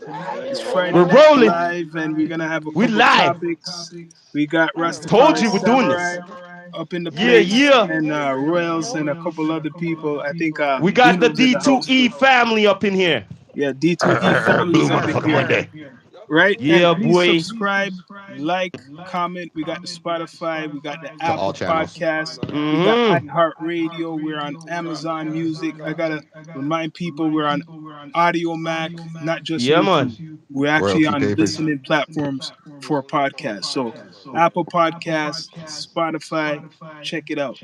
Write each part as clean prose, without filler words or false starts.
It's Friday We're Night rolling. Live, and we're gonna have a We couple live. topics. We got Told Rastafari you we're doing this. Samurai up in the Yeah, place, yeah. and Royals and a couple other people. I think We got the Dino's in the house D2E too. family up in here. Yeah, D2E Blue families up in motherfucker here. Monday. Right? And Yeah, please boy. subscribe, like, comment. We got the Spotify, we got the To all Apple channels. Podcast, we got Mm-hmm. iHeartRadio, we're on Amazon Music. I gotta remind people we're on Audio Mac, not just Yeah, YouTube. man. We're actually Royalty on papers. listening platforms for podcasts. So Apple Podcasts, Spotify, check it out.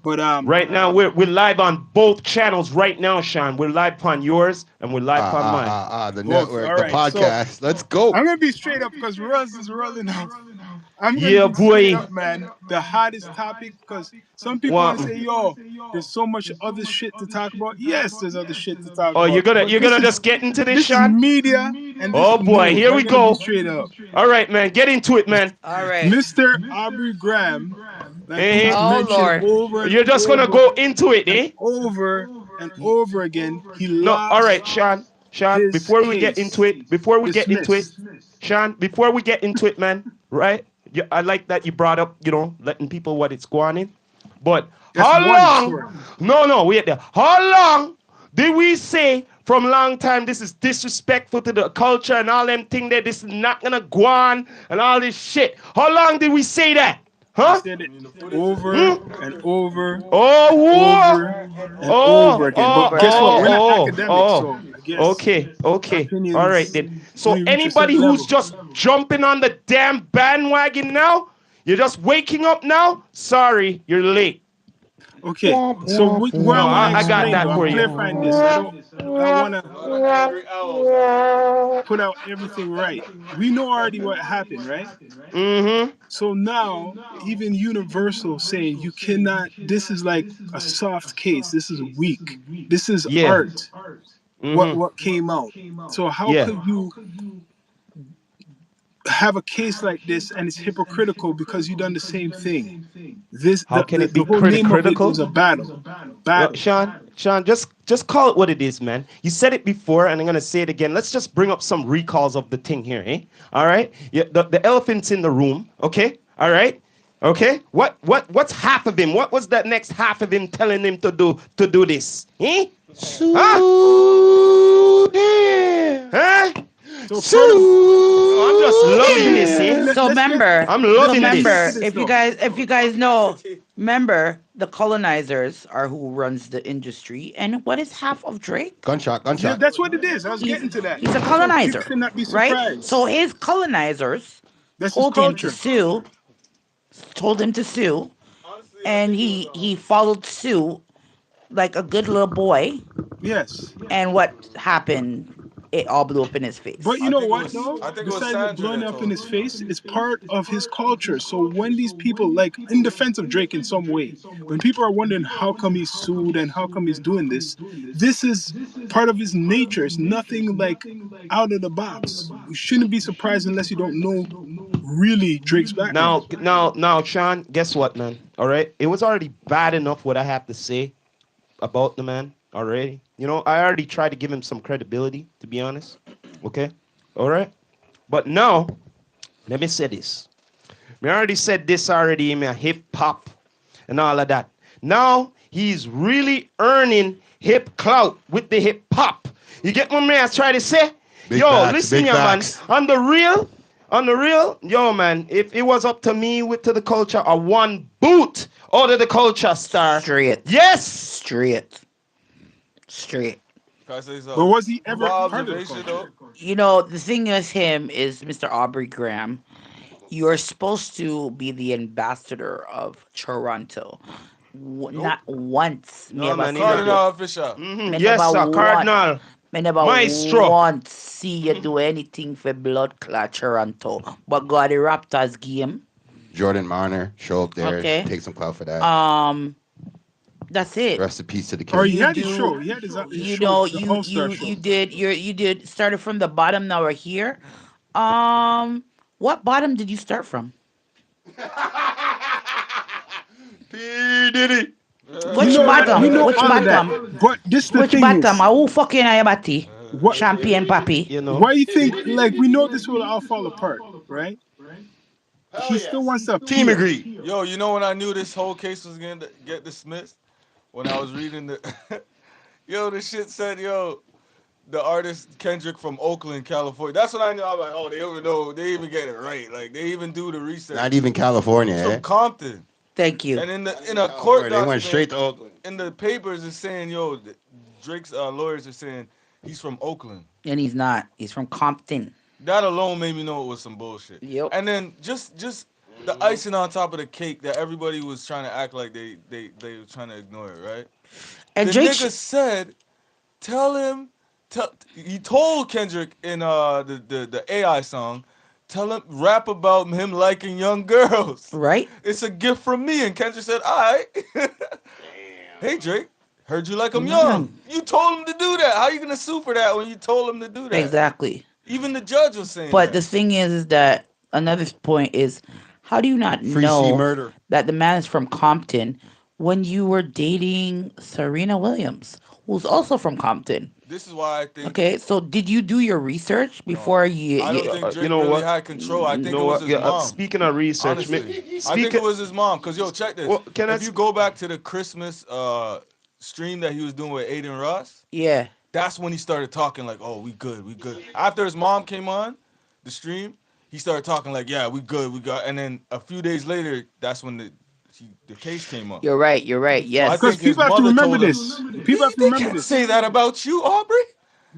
But Right now, we're live on both channels right now, Sean. We're live on yours and we're live on mine. The both. network, All the right. So podcast. Let's go. I'm gonna be straight up because Russ is rolling out. I'm gonna Yeah, be straight boy. up, man. The hottest topic because some people What? want to say, "Yo, there's so much other shit to talk about." Yes, there's other shit to talk Oh, about, but you're gonna just get into this, this is Sean? media and this Oh is boy, news. here I'm we gonna be go. straight up. All right, man, get into it, man. All right. Mr. Aubrey Graham, like he's Eh? Oh mentioned Lord. over and You're just gonna over go into it, and eh? over and over again, he No, all right, lost Sean. Sean, his before case, we get into it, dismissed. Sean, before we get into it, man, right? I like that you brought up, letting people what it's going in. But That's how one long? story. No, wait there. How long did we say from long time this is disrespectful to the culture and all them thing that this is not gonna go on and all this shit? How long did we say that? We Huh? said it over Hmm? and over Oh, and over whoa. and Oh, over again. But oh, guess what? oh, We're not oh, academics, oh. so I guess Okay, our okay. All right opinions then. So only reach a anybody certain who's level. just jumping on the damn bandwagon now, you're just waking up now. Sorry, you're late. Okay, so what No, I want to I got explain that though, I'm for you. clarifying this. I don't want to put out everything right. We know already what happened, right? Mm-hmm. So now, even Universal saying you cannot, this is like a soft case. This is weak. This is Yeah. art. Mm-hmm. What came out. So how Yeah. could you have a case like this and it's hypocritical because you done the same thing? This How can it the be whole name of it critical? was a battle. Battle. Sean, just call it what it is, man. You said it before, and I'm gonna say it again. Let's just bring up some recalls of the thing here, eh? All right. Yeah, the elephant's in the room. Okay. All right. Okay. What's half of him? What was that next half of him telling him to do this? Eh? Huh? Huh? So further, Oh, I'm just loving this, let, eh? let, So let's get remember, I'm so loving let's get this. into remember, this if you though. guys if you guys know, remember the colonizers are who runs the industry, and what is half of Drake? Gunshot, Yeah, gunshot. that's what it is. I was He's getting to that. he's a So people colonizer, cannot be right? surprised. So his colonizers That's his told him to culture. sue, told him to sue, and he followed suit like a good little boy. Yes. And what happened? It all blew up in his But face. you know what though? Besides it blowing up in his face, it's part of his culture. So when these people, like in defense of Drake in some way, when people are wondering how come he's sued and how come he's doing this is part of his nature. It's nothing like out of the box. You shouldn't be surprised unless you don't know really Drake's background. Now, Sean, guess what, man? All right, it was already bad enough what I have to say about the man already. I already tried to give him some credibility, to be honest. Okay, all right. But now, let me say this. I already said this already in my hip hop and all of that. Now he's really earning hip clout with the hip hop. You get what man I try to say? Big Yo, facts, listen, big yeah, man. facts. On the real, yo, man. If it was up to me with to the culture, a one boot out of the culture star. Straight, Yes. straight, straight. Can I say But something? was he From ever my part of the observation, culture? though, You know, the thing with him is Mr. Aubrey Graham. You're supposed to be the ambassador of Toronto. nope. Not once. Me No, ever man. see you do. Cardinal Fisher. Me Yes, never sir. want. Cardinal. Me never Maestro. once see you do anything for blood clot Toronto. But got the Raptors game. Jordan Marner, show up there, Okay. take some clout for that. Um, that's it. Rest in peace to the Or kid. he You had his show. do. He had his You show, know, the you All Star you show. you did. You did started from the bottom. Now we're here. What bottom did you start from? P Diddy. We Which know that. We bottom? know Which all of that. bottom? But this the Which thing bottom? is, Who fucking are your body? What? Champion Papi. You know. Why you think like we know this will all fall apart, right? He still wants to Team appeal. agree. Yo, you know when I knew this whole case was gonna get dismissed? When I was reading the yo, the shit said, yo, the artist Kendrick from Oakland, California. That's when I knew. I was like, oh, they even know, they even get it right. Like they even do the research. Not even California, He's eh? from Compton. Thank you. And in a court They went document, straight to Oakland. in the papers, it's saying, yo, Drake's lawyers are saying he's from Oakland. And he's not. He's from Compton. That alone made me know it was some bullshit. Yep. And then just the icing on top of the cake that everybody was trying to act like they were trying to ignore it, right? And The Drake. nigga said, he told Kendrick in the AI song, tell him rap about him liking young girls. Right? It's a gift from me. And Kendrick said, all right. Hey Drake, heard you like him young. You told him to do that. How you gonna sue for that when you told him to do that? Exactly. Even the judge was saying But that. the thing is that another point is, how do you not Free C know murder. that the man is from Compton when you were dating Serena Williams, who's also from Compton? This is why I think. Okay, so did you do your research before you? I don't you- think Drake you know really what? had control. I think You it know was what? his Yeah, mom. speaking of research, Honestly, I think it was his mom. Cause yo, check this. Well, can I if you s- go back to the Christmas stream that he was doing with Aiden Ross, yeah. that's when he started talking like, "Oh, we good, we good." After his mom came on the stream, he started talking like, "Yeah, we good, we got." And then a few days later, that's when the case came up. You're right. You're right. I Yes. think Because his people have to mother remember told him, this. People have to They remember can't this. say that about you, Aubrey.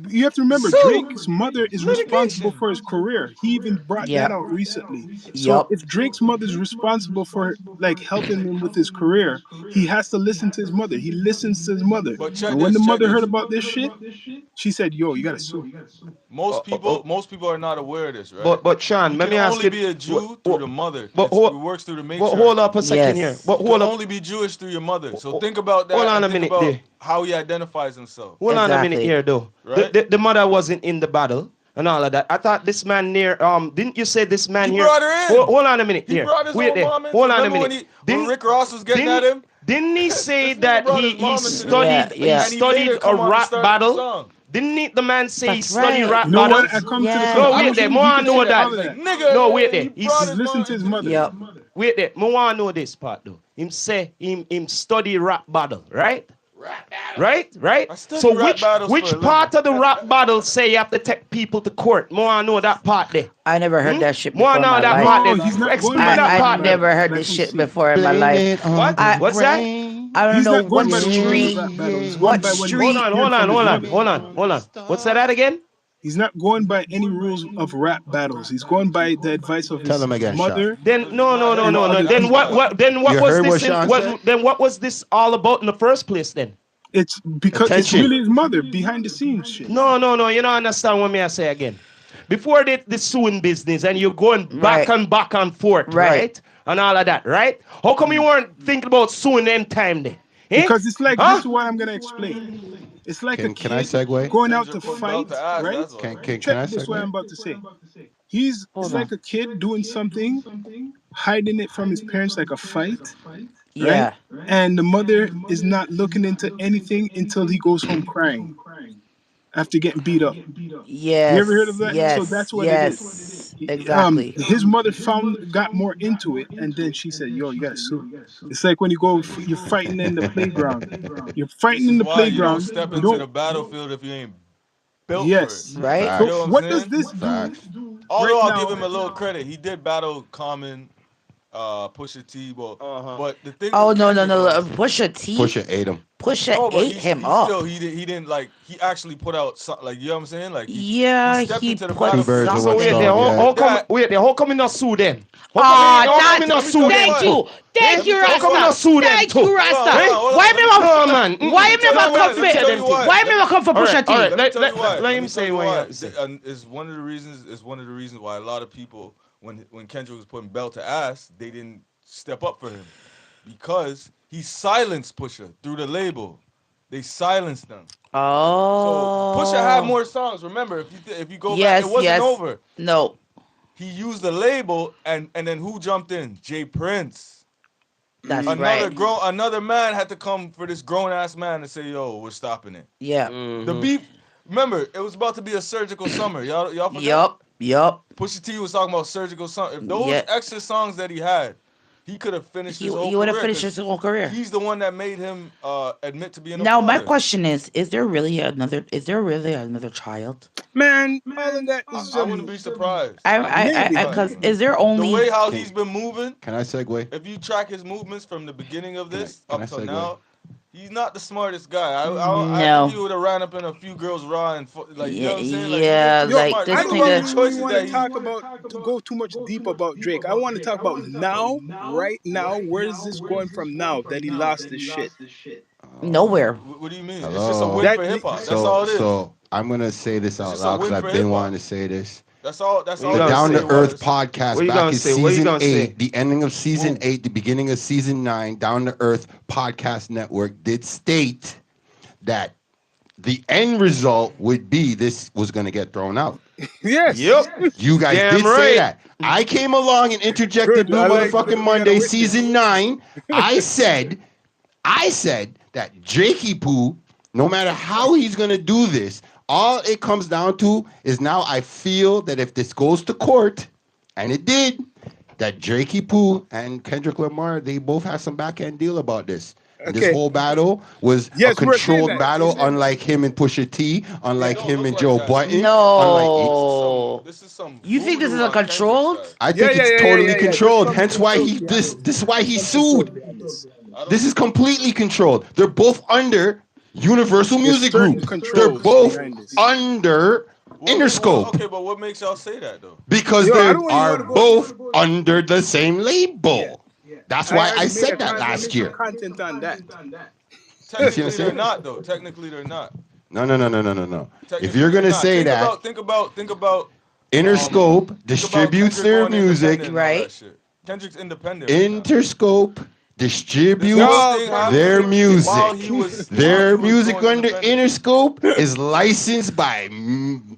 You have to remember, So, Drake's mother is litigation. responsible for his career. He even brought that Yep. out recently. So Yup. if Drake's mother is responsible for like helping him with his career, he has to listen to his mother. He listens to his mother. But check And when this, the check mother this. heard about this shit, she said, "Yo, you gotta sue." Most oh. people are not aware of this, right? But Sean, you let can me ask only you. be a Jew through the mother. but It hold- works through the But matriarch. hold up a second Yes. here. But You hold can up. only be Jewish through your mother. So think about that. Hold on and a think minute about there. how he identifies himself. Hold on a minute Exactly. here, though. Right? The mother wasn't in the battle and all of that. I thought this man near. Didn't you say this man He here? brought her in. Hold on a minute He here. brought his Wait own there. mom in. Hold on a Remember minute. when Rick Ross was getting at him? Didn't he say This nigga that brought his he mom into studied this. Yeah, yeah. he And he made her studied a come on and rap start the battle? song. Didn't the man say he That's studied right. rap You know battles? what? I come to the Yes. No, wait conclusion there. he More I can know say that. all of Like, that. nigga, No, wait there. he He's brought He's his listening mom to his into mother. this. Yep. Wait there. More I know this part though. Him say him study rap battle, right? Right? I study So rap battles which for a part living. of the rap battle say you have to take people to court? More I know that part there. I never heard that shit More before in know my that life. part No, there. he's not Explain going by that the I part rap there. never heard Let this me shit see. before in my Blame life. it on What? the What's that? rain. I don't He's know not going what by the rules of street. rap battle. He's going What by what he street? heard Hold from his on. mother. What's that again? He's not going by any rules of rap battles. He's going by the advice of Tell his him again, mother Then no. and other Then people. what You was heard this what in Sean said? what was this all about in the first place then? It's because it's Attention. really his mother behind the scenes shit. No. You don't understand what me I say again. Before the suing business and you're going back Right. and forth, Right. right? And all of that, right? How come you weren't thinking about suing them time then? Eh? Because it's like Huh? this is what I'm gonna explain. It's like a Can I kid segue? going out to Kendrick put belt fight, to ass, right? that's all. Can Check I this what I'm segue? about to say. It's Hold like on. a kid doing something, hiding it from his parents like a fight, Yeah. right? And the mother is not looking into anything until he goes home crying after getting beat up. Yes. You ever heard of that? Yes. So that's what it is. Yes. Exactly. His mother got more into it, and then she said, "Yo, you gotta sue." It's like when you go, you're fighting in the playground. You're fighting This in is the why you don't playground. step You into the don't. battlefield if you ain't built Yes. for it. Right? Facts. You know So what what I'm does saying? this do? Facts. Although right I'll now? give him a little credit, he did battle Common, Pusha T, Uh-huh. but the thing. Oh with no no Kendrick no! was- Pusha T. Pusha ate him. Pusha No, but ate him he up. still he didn't like he actually put out something like you know what I'm saying like Yeah, stepped he into the put Two birds with battlefield. So one wait something. there. stone. Yeah. How come you not sue them? How Ah, come you not that. sue them Thank too? you, thank you, How come you not Rasta. sue them Thank too? you, Rasta. Hold on. Why me No never? man. Why him Let me never tell you come why, let me tell you for? why. Why him never come for All Pusha right, T? all right. Let me tell you why. Let Let him me say tell you what he why. has to say. Is one of the reasons why a lot of people when Kendrick was putting belt to ass, they didn't step up for him because he silenced Pusha through the label. They silenced them. Oh. So Pusha had more songs. Remember, if you go back, Yes, it wasn't yes. over. No. He used the label, and then who jumped in? Jay Prince. That's Another right. another man had to come for this grown ass man to say, "Yo, we're stopping it." Yeah. The beef, Remember, it was about to be a surgical summer. Y'all forgot? Yup. Pusha T was talking about surgical summer. If those Yeah. extra songs that he had, he could have finished He his whole would have career. finished 'Cause his whole career. he's the one that made him admit to being a Now my father. question is there really another child? Man, all of that is I wouldn't be surprised. Maybe. Because is there The only way how Can- he's been moving, Can I segue? if you track his movements from the beginning of Can I- this can I up till segue? now, he's not the smartest guy. I No. think he would have ran up in a few girls raw and like, you know what I'm saying? Like, Yeah, he's Yo, like smart. this I Think don't about nigga- the even choices want that to he. talk about to go too much deep about Drake. I want to talk about now, right now. Where is this going from now that he lost his shit? nowhere. What do you mean? Hello? It's just a win That- for hip hop. That's all it is. So I'm gonna say this out just a loud because win I've for been hip-hop. wanting to say this. That's all. That's What all. you The gonna Down say, to Earth Waz? podcast What you back gonna in say? What you season gonna 8, say? the ending of season Whoa. 8, the beginning of season 9, Down to Earth podcast network did state that the end result would be this was going to get thrown out. Yes. Yep. You guys Damn did right. say that. I came along and interjected Good, I Blue like that we Motherfucking got a Monday witness. season 9. I said that Jakey Poo, no matter how he's going to do this, all it comes down to is now I feel that if this goes to court, and it did, that Jakey Poo and Kendrick Lamar, they both have some back end deal about this. And this Okay. whole battle was Yes, a we're saying controlled that. battle, Isn't it? unlike him and Pusha T, unlike It don't him look and like Joe that. Button. No. This is some. You think this voodoo is a on Kendrick's controlled? side. I think Yeah, it's yeah, yeah, totally yeah, yeah. controlled. There's Hence some why control he behind this is why he There's some control sued. behind this. I don't This is think- completely controlled. They're both under Universal Music certain Group. controls They're both behind this. under Interscope Okay, but what makes y'all say that though? because Yo, I they don't even are wanna go- both under the same label. That's why I already said made a that last year. Content on that. Technically, I'm they're saying? not though. Technically, they're not. No. If Technically, you're they're gonna not. say think that, about, think about. Interscope Think about distributes Kendrick their going music. independent and all that Right. shit. Kendrick's independent. right now. Interscope This distributes whole thing happened their music. while he was Their going music under independent. Interscope is licensed by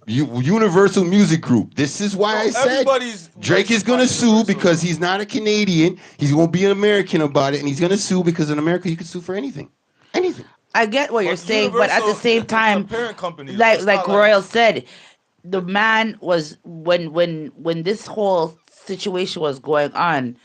Universal Music Group. This is why I said Everybody's Drake is gonna licensed by sue Universal. because he's not a Canadian. He's gonna be an American about it, and he's gonna sue because in America you can sue for anything. Anything. I get what you're saying, but at the Universal same is time, a parent company. like It's like not Royal said, the man was when this whole situation was going on,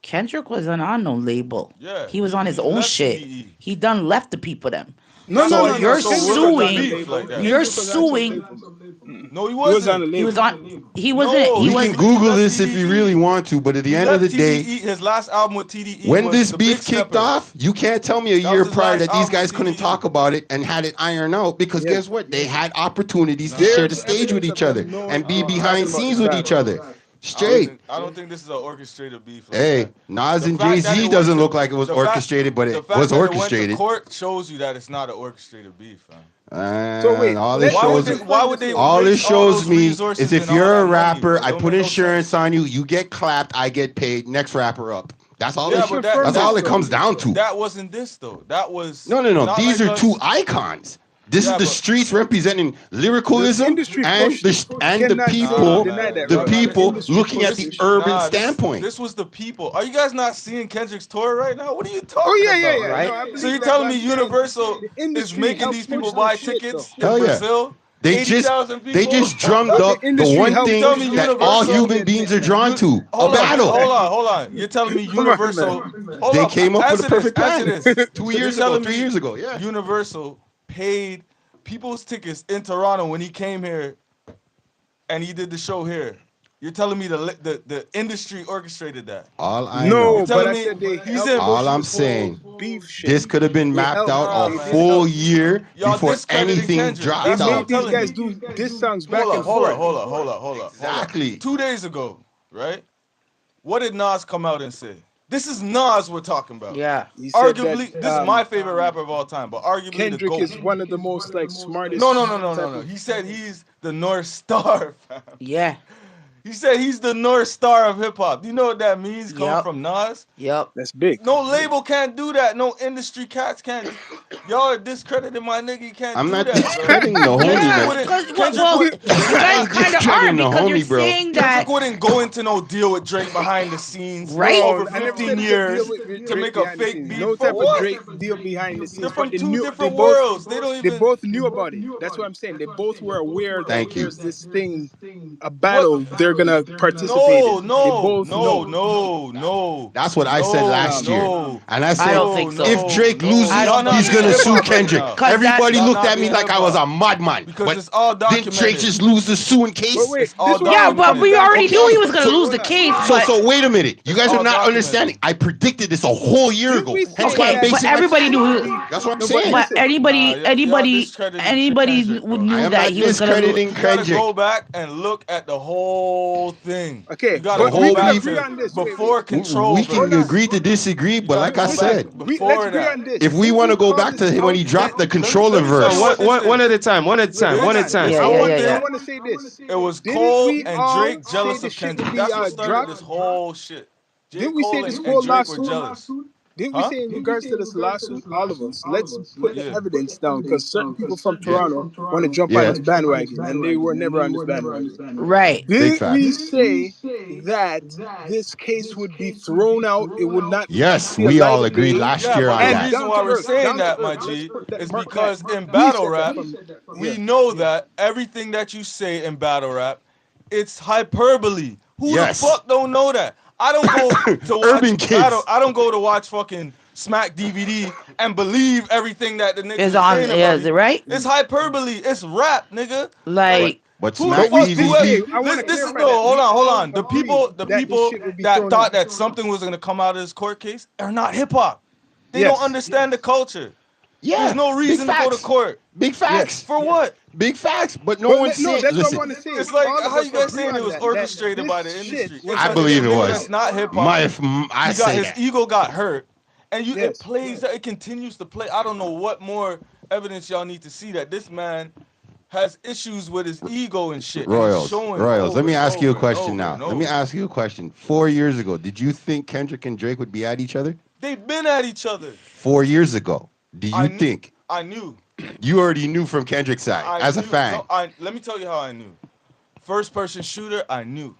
Kendrick wasn't on no label. Yeah, He was on his he own left shit. CDE. He done left the people them. No, So no, no. you're no. Kendrick was on suing- the label. like that. You're Kendrick was on some suing- label. No, he He was wasn't. on the label. He was on. He wasn't. No, he We was. can Google left this if you TDE. really want to, but at the He end of the left day, TDE, his last album with TDE. when was this The beef Big kicked Steppers. off, you can't tell me a That year was his prior last that these album, guys couldn't TDE. talk about it and had it ironed out because Yeah. guess what? They had opportunities to There's share the stage with evidence each of other them knowing- and be talking behind about scenes this with each battle. other. Straight. I don't think this is an orchestrated beef. Like Hey, that. Nas The and fact that Jay-Z it doesn't went to- look like it was the fact- orchestrated, but the it fact was that orchestrated. It went to court shows you that it's not an orchestrated beef, man. So wait, all let- it Why would shows they? Why would they? all it waste all shows those me resources is if and all you're that a money? rapper, It I don't put make no insurance sense. on you, you get clapped, I get paid, next rapper up. That's all. Yeah, it, but that's all it comes down to. That wasn't this though. That was No. not These like are us. two icons. This Yeah, is the but- streets representing lyricalism The industry and push the cannot people, deny that, the right? people Industry looking push at the this shit. urban Nah, standpoint. This was the people. Are you guys not seeing Kendrick's tour right now? What are you talking Oh yeah, yeah, about? yeah. right? No, I believe So you're that, telling but me I'm saying Universal the is industry making helped these people push buy this shit, tickets though. Hell in yeah. Brazil? They just 80,000 they people? just drummed The up the industry one helped thing tell me that all Universal- human beings are drawn to, a Hold on, battle. hold on. You're telling me Come on, Universal. man. Hold They up, came up with a answer perfect this, plan answer this. 2 So years you're ago, telling 3 me years ago. Yeah. Universal paid people's tickets in Toronto when he came here, and he did the show here. You're telling me the industry orchestrated that? All I No, know, You're telling but I me said they he's helped in- push all I'm this saying, whole beef shit. this could have been They mapped helped. out Nah, a man. full year Y'all before discrediting anything Kendrick. They dropped That's what I'm made out. these telling guys you. do diss songs back and Hold forth. up. Exactly. 2 days ago, right? What did Nas come out and say? This is Nas we're talking about. Yeah. He said Arguably, that, this is my favorite rapper of all time, but arguably Kendrick the GOAT. is one of the most like smartest. No. type of- He said he's the North Star, fam. Yeah. He said he's the North Star of hip hop. Do you know what that means? Coming Yep. from Nas? Yep. That's big. No label can't do that. No industry cats can't. Y'all are discrediting my nigga. He can't I'm do not that, bro. discrediting the homie, Yeah, man. wouldn't- because Kendrick well, would- you guys I'm kind of are discrediting the because you're homie, bro. saying Kendrick that wouldn't go into no deal with Drake behind the scenes Right. over I never 15 said it's a years deal with to Drake make a behind the fake scenes. beef. No For type of what? Drake deal behind the They're scenes. from But two different worlds. They don't they even. both knew about it. That's what I'm saying. They both were aware that Thank you. there's this thing, a battle they're gonna participate No, in. They no, both no, know. no. That's what I said No, last year. no. And I I said, don't think so. if Drake loses, I don't Y'all he's not going to being sue hip-hop right Kendrick. now. 'Cause Everybody Y'all looked not at me being like I was a hip-hop. madman. Because But it's all didn't Drake documented. just lose the suing case? But wait, It's all this one- yeah, but we already knew he was gonna So- lose the case. So, But so wait a minute. You guys all are not documented. understanding. I predicted this a whole year Didn't ago. we say Hence why okay, I'm that- but basing my- everybody knew. That's what I'm No, but saying. But listen. Y'all discrediting anybody Kendrick, bro. knew I am that not he was gonna lose. discrediting You gotta Kendrick. go back and look at the whole thing. Okay, You gotta but whole we go can back agree to on this. Wait, before wait. control. We can Hold on. agree to disagree, but like I Gotta go back said, Let's before agree that. on this. if we Didn't want to go call back to this him when he out- dropped the let me controller tell you verse, what this One is. at a time. One at a time. Hold One at on. a time. Yeah, I yeah, want, yeah, yeah. I want to say this. It was Didn't Cole we and all Drake jealous say of this shit Kendrick. would be That's what started dropped? this whole shit. J. Didn't we say Cole this and whole Drake were lawsuit? jealous. Didn't we Huh? say in regards to this lawsuit, all of us, let's put the Yeah. evidence down because certain people from Yeah. Toronto want to jump on Yeah. this bandwagon and they were never on this bandwagon. Right. Big Didn't we facts. say that this case would be thrown out? It would not Yes, see a we light all of agreed day? last Yeah, year but on the And that. reason down why to we're earth, saying down to that, my earth. Let's G, put that, is mark because that. in He battle said that rap, from- we yeah. know that everything that you say in battle rap, it's hyperbole. Who Yes. the fuck don't know that? I don't go to watch Urban kids. battle. I don't go to watch fucking Smack DVD and believe everything that the niggas Is are on saying is about it me. right? It's hyperbally. It's rap, nigga. Like But Who the Smack fuck? we did DVD, say- I wanna This is clarify no. that. Hold We on, hold all on. The agreed people that this that shit would be that thrown thought out. that something was gonna come out of this court case are not hip hop. They Yes. don't understand the culture. yeah, There's no big reason to go to facts. court. Big facts. For what? Big facts. But no But one's no, saying. that's Listen, what I want to say. It's like All of how us you guys agree saying on it was that orchestrated this by the shit industry. was It's I a believe it nigga was. That's not hip My, hop. I He got say his that. ego got hurt, and you Yes. it plays. It continues to play. I don't know what more evidence y'all need to see that this man has issues with his ego and shit. and he's Royals, showing Royals. Let over me and ask you a over and question over now. and Let me over. ask you a question. 4 years ago, did you think Kendrick and Drake would be at each other? They've been at each other. 4 years ago, do you think I knew. you already knew from Kendrick's side I as a knew. fan? No, let me tell you how I knew. First person shooter, I knew.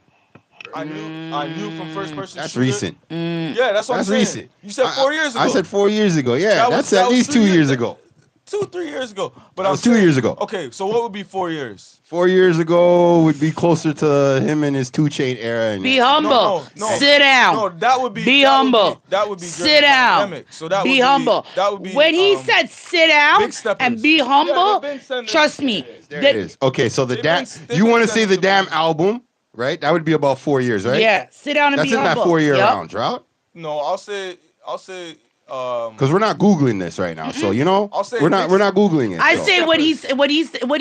I knew from first person That's shooter. recent. Yeah, that's what That's I'm saying. recent. You said 4 years ago. I said 4 years ago. Yeah, That that's was- at that was least 2 2 years- years ago. 2-3 years ago. But That I'm was 2 saying- years ago. Okay, so what would be 4 years? 4 years ago would be closer to him and his 2 Chainz era. And be humble. no. Sit down. No, that would be Be that would humble. that would be during Sit the down. pandemic. So that Be would be humble. That would be when he said sit down Big Steppers. and be Yeah, humble, they've been sending- trust me. There that- it is. Okay, so the They've damn. been- they've You been want to say sending the damn some- album, right? That would be about 4 years, right? Yeah, sit down and That's be in humble. that 4 year Yup. round, right? No, I'll say Because we're not googling this right now, so I'll say we're not googling it. I so. say what he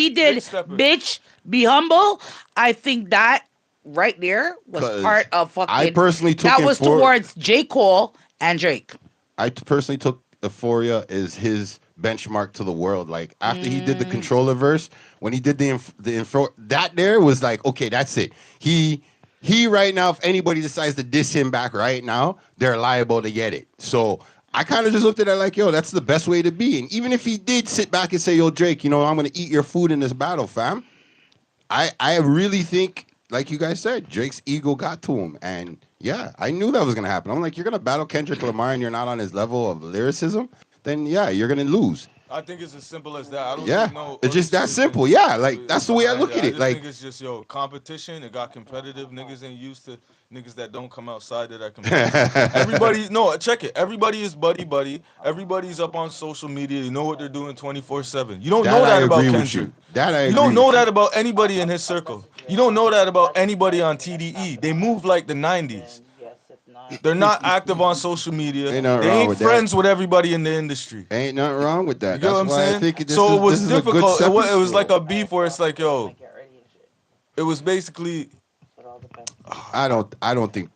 did, Big Steppers. bitch, be humble. I think that right there was 'Cause part of fucking. I personally took that it was for- towards J. Cole and Drake. I personally took Euphoria as his benchmark to the world. Like after he did the controller verse, when he did the info, that there was like, okay, that's it. He right now, if anybody decides to diss him back right now, they're liable to get it. So I kind of just looked at it like, yo, that's the best way to be. And even if he did sit back and say, yo, Drake, I'm gonna eat your food in this battle, fam. I really think, like you guys said, Drake's ego got to him. And yeah, I knew that was gonna happen. I'm like, you're gonna battle Kendrick Lamar and you're not on his level of lyricism, then yeah, you're gonna lose. I think it's as simple as that. I don't Yeah, think no it's just that orchestration simple. Yeah, like that's the way I behind look it. at it. just Like think it's just competition. It got competitive. Niggas ain't used to niggas that don't come outside of that competitive. Everybody, no, check it. Everybody is buddy. Everybody's up on social media. You know what they're doing 24/7. You don't know I that about agree with Kendrick. you. That I You agree don't know with that about anybody in his circle. You don't know that about anybody on TDE. They move like the 90s. They're not active on social media. Ain't nothing They wrong ain't with that. friends with everybody in the industry. Ain't nothing wrong with that. You get what I'm That's why saying? I think this So is, it was this is a good difficult. It was stepping like stone. a beef where it's like, yo, it was basically I don't think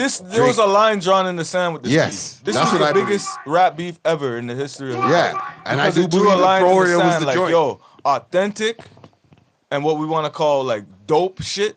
this. There Drake- was a line drawn in the sand with this. Yes, beef. This that's was what the I biggest rap beef ever in the history of hip hop. Yeah, and I Because do it drew believe a line in the Euphoria was sand, the like, joint. yo, authentic, and what we want to call like dope shit,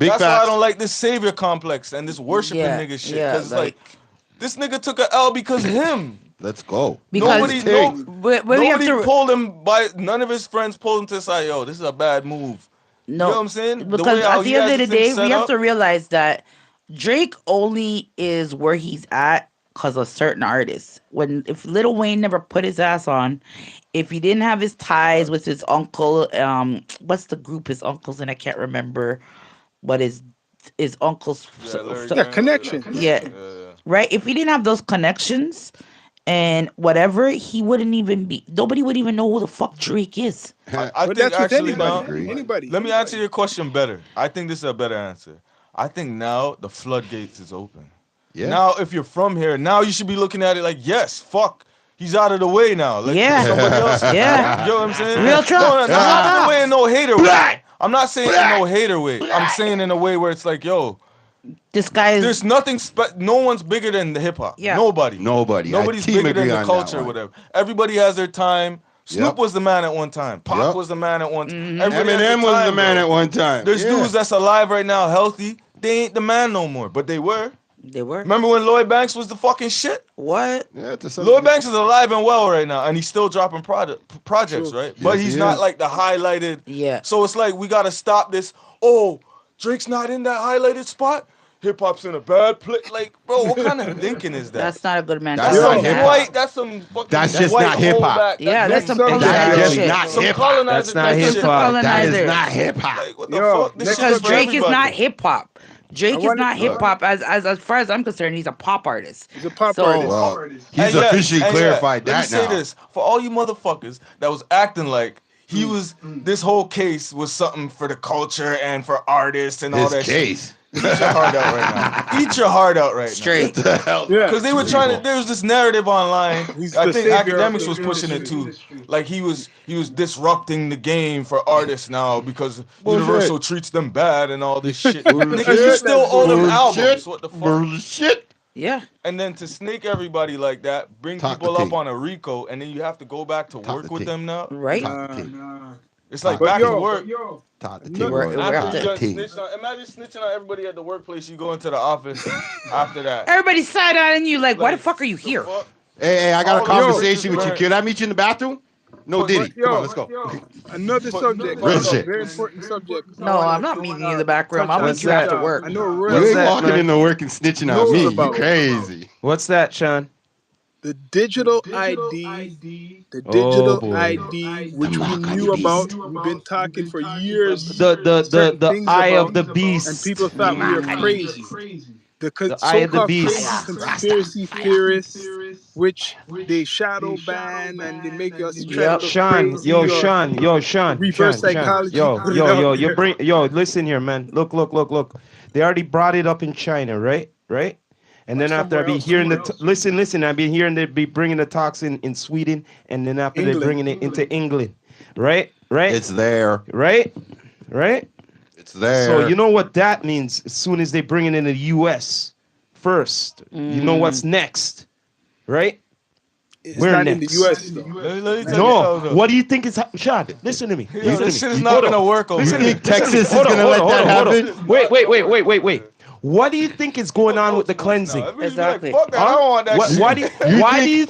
Big That's why I facts. don't like this savior complex and this worshiping Yeah, nigga shit. yeah, Cause it's like this nigga took a L because of him. Let's go. Because Nobody, Take. no, but we have nobody to pulled him by. None of his friends pulled him to the side. Yo, this is a bad move. You know what no, I'm saying? The because way how at the he end has of the this thing day, we set have up. to realize that Drake only is where he's at because of certain artists. When if Lil Wayne never put his ass on, if he didn't have his ties with his uncle, what's the group his uncle's and I can't remember what his uncle's Yeah, Larry Yeah, Graham. connection. yeah, right? If he didn't have those connections and whatever, he wouldn't even be. Nobody would even know who the fuck Drake is. I But think that's with actually anybody. now. agree. Anybody. Let me answer your question better. I think this is a better answer. I think now the floodgates is open. Yeah. Now, if you're from here, now you should be looking at it like, yes, fuck, he's out of the way now. Like, Yeah. somebody else. Yeah. You know what I'm saying? Real talk. No, I'm not Real in the way in no hater way. Black. I'm not saying in no hater way. I'm saying in a way where it's like, yo, This guy is there's nothing. No one's bigger than the hip hop. Yeah. Nobody. Nobody. Nobody's team bigger than agree the on that culture, one. whatever. Everybody has their time. Snoop Yep. was the man at one time. Pac Yep. was the man at one time. Mhm. Everybody has their Eminem was the time, man bro. at one time. There's Yeah. dudes that's alive right now, healthy. They ain't the man no more, but they were. they were Remember when Lloyd Banks was the fucking shit? what? Yeah, to some Lloyd degree. Banks is alive and well right now, and he's still dropping projects, True. right? But Yes, he's he not is. like the highlighted. Yeah. So it's like we gotta stop this. Oh, Drake's not in that highlighted spot. Hip hop's in a bad place. Like, bro, what kind of thinking is that? That's not a good man. That's That's not some hip-hop. white. That's some fucking. That's just white not hip-hop. holdback. Yeah, that's some Next colonizer subject, That's yo. shit. not some hip-hop. colonizer That's not type That's shit. some hip-hop. That colonizer. is not hip hop. Like, what the Yo, fuck? This next shit Because is for Drake is everybody. not hip hop. Drake is wanna- not hip hop. As far as I'm concerned, he's a pop artist. He's a pop So- artist. Well, he's And yeah, officially and clarified yeah, that let me now. say this for all you motherfuckers that was acting like he was. This whole case was something for the culture and for artists and all His that shit. case. Eat your heart out right now. Eat your heart out right Straight. What the hell? Yeah. Because they were trying to. There was this narrative online. He's I the think savior of academics the was pushing it industry. too. Like he was disrupting the game for artists now because Bullshit. Universal treats them bad and all this shit. Bullshit. Nigga, you still owe them Bullshit. albums. What the fuck? Bullshit. Yeah. And then to snake everybody like that, bring Talk people the up thing. on a RICO, and then you have to go back to Talk work the with thing. them now. Right. Talk the thing. It's like But back to work. Talk the No, thing. we're- Roy. we're Talk up After the you got thing. snitched on, imagine snitching on everybody at the workplace. You go into the office after that. Everybody side eyeing you like, why the fuck are you the here? fuck? Hey, I got a All the conversation yo, with you. man. Can I meet you in the bathroom? No, But- Diddy. Yo, Come on, let's go. Another subject. Real a shit. Very important subject. No, I'm not meeting you in the back room. I'll touch meet you on. after work. I know You real ain't that, walking man? into work and snitching Knows on me. You about it. crazy. What's that, Sean? the digital ID, the Oh, digital boy. ID, which we Mark of knew the beast. about. We've been talking for years. The certain things eye about, of the beast. and people thought we were crazy. The eye of the so-called beast. crazy conspiracy theorists, which they shadow ban and they make us try to look Sean, crazy. yo, or Sean, yo, Sean, reverse Sean, psychology, Yo, put it yo, out yo, you there. bring, yo, listen here, man. Look. They already brought it up in China, right? And then after I be hearing listen, I've been hearing they be bringing the talks in Sweden, and then after they're England. bringing it into England, right? It's there. Right? It's there. So you know what that means. As soon as they bring it in the U.S. first, you know what's next, right? It's We're not in the next. U.S. though. Let me tell you No. something. What do you think is Sean? Listen to me. Yo, Listen this to shit me. is not Hold on. gonna work over Listen to here. me. Texas is Hold on, gonna hold let on, that hold on. happen? Wait. What do you think is going on with the cleansing? Exactly. Fuck that. I don't want that What, shit. why do you think?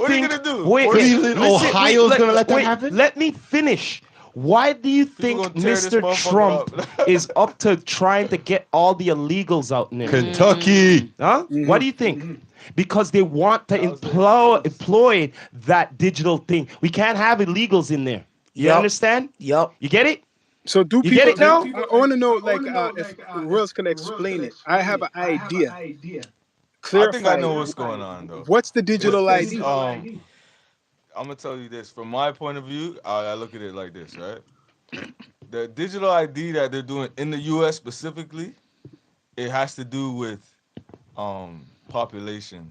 What are you gonna do? Wait, What do you think, Ohio's gonna let that happen? Let me finish. Why do you think gonna tear this Mr. motherfucker Trump up. is up to trying to get all the illegals out in there? Kentucky. Huh? What do you think? Because they want to employ that digital thing. We can't have illegals in there. You Yup. understand? Yup. You get it? So do You people get it now? I want to know, like, if Worlds can explain it. I have an idea. Clarify. I think I know what's going on though. What's the digital It's, ID? I'm gonna tell you this. From my point of view, I look at it like this, right? The digital ID that they're doing in the U.S. specifically, it has to do with population,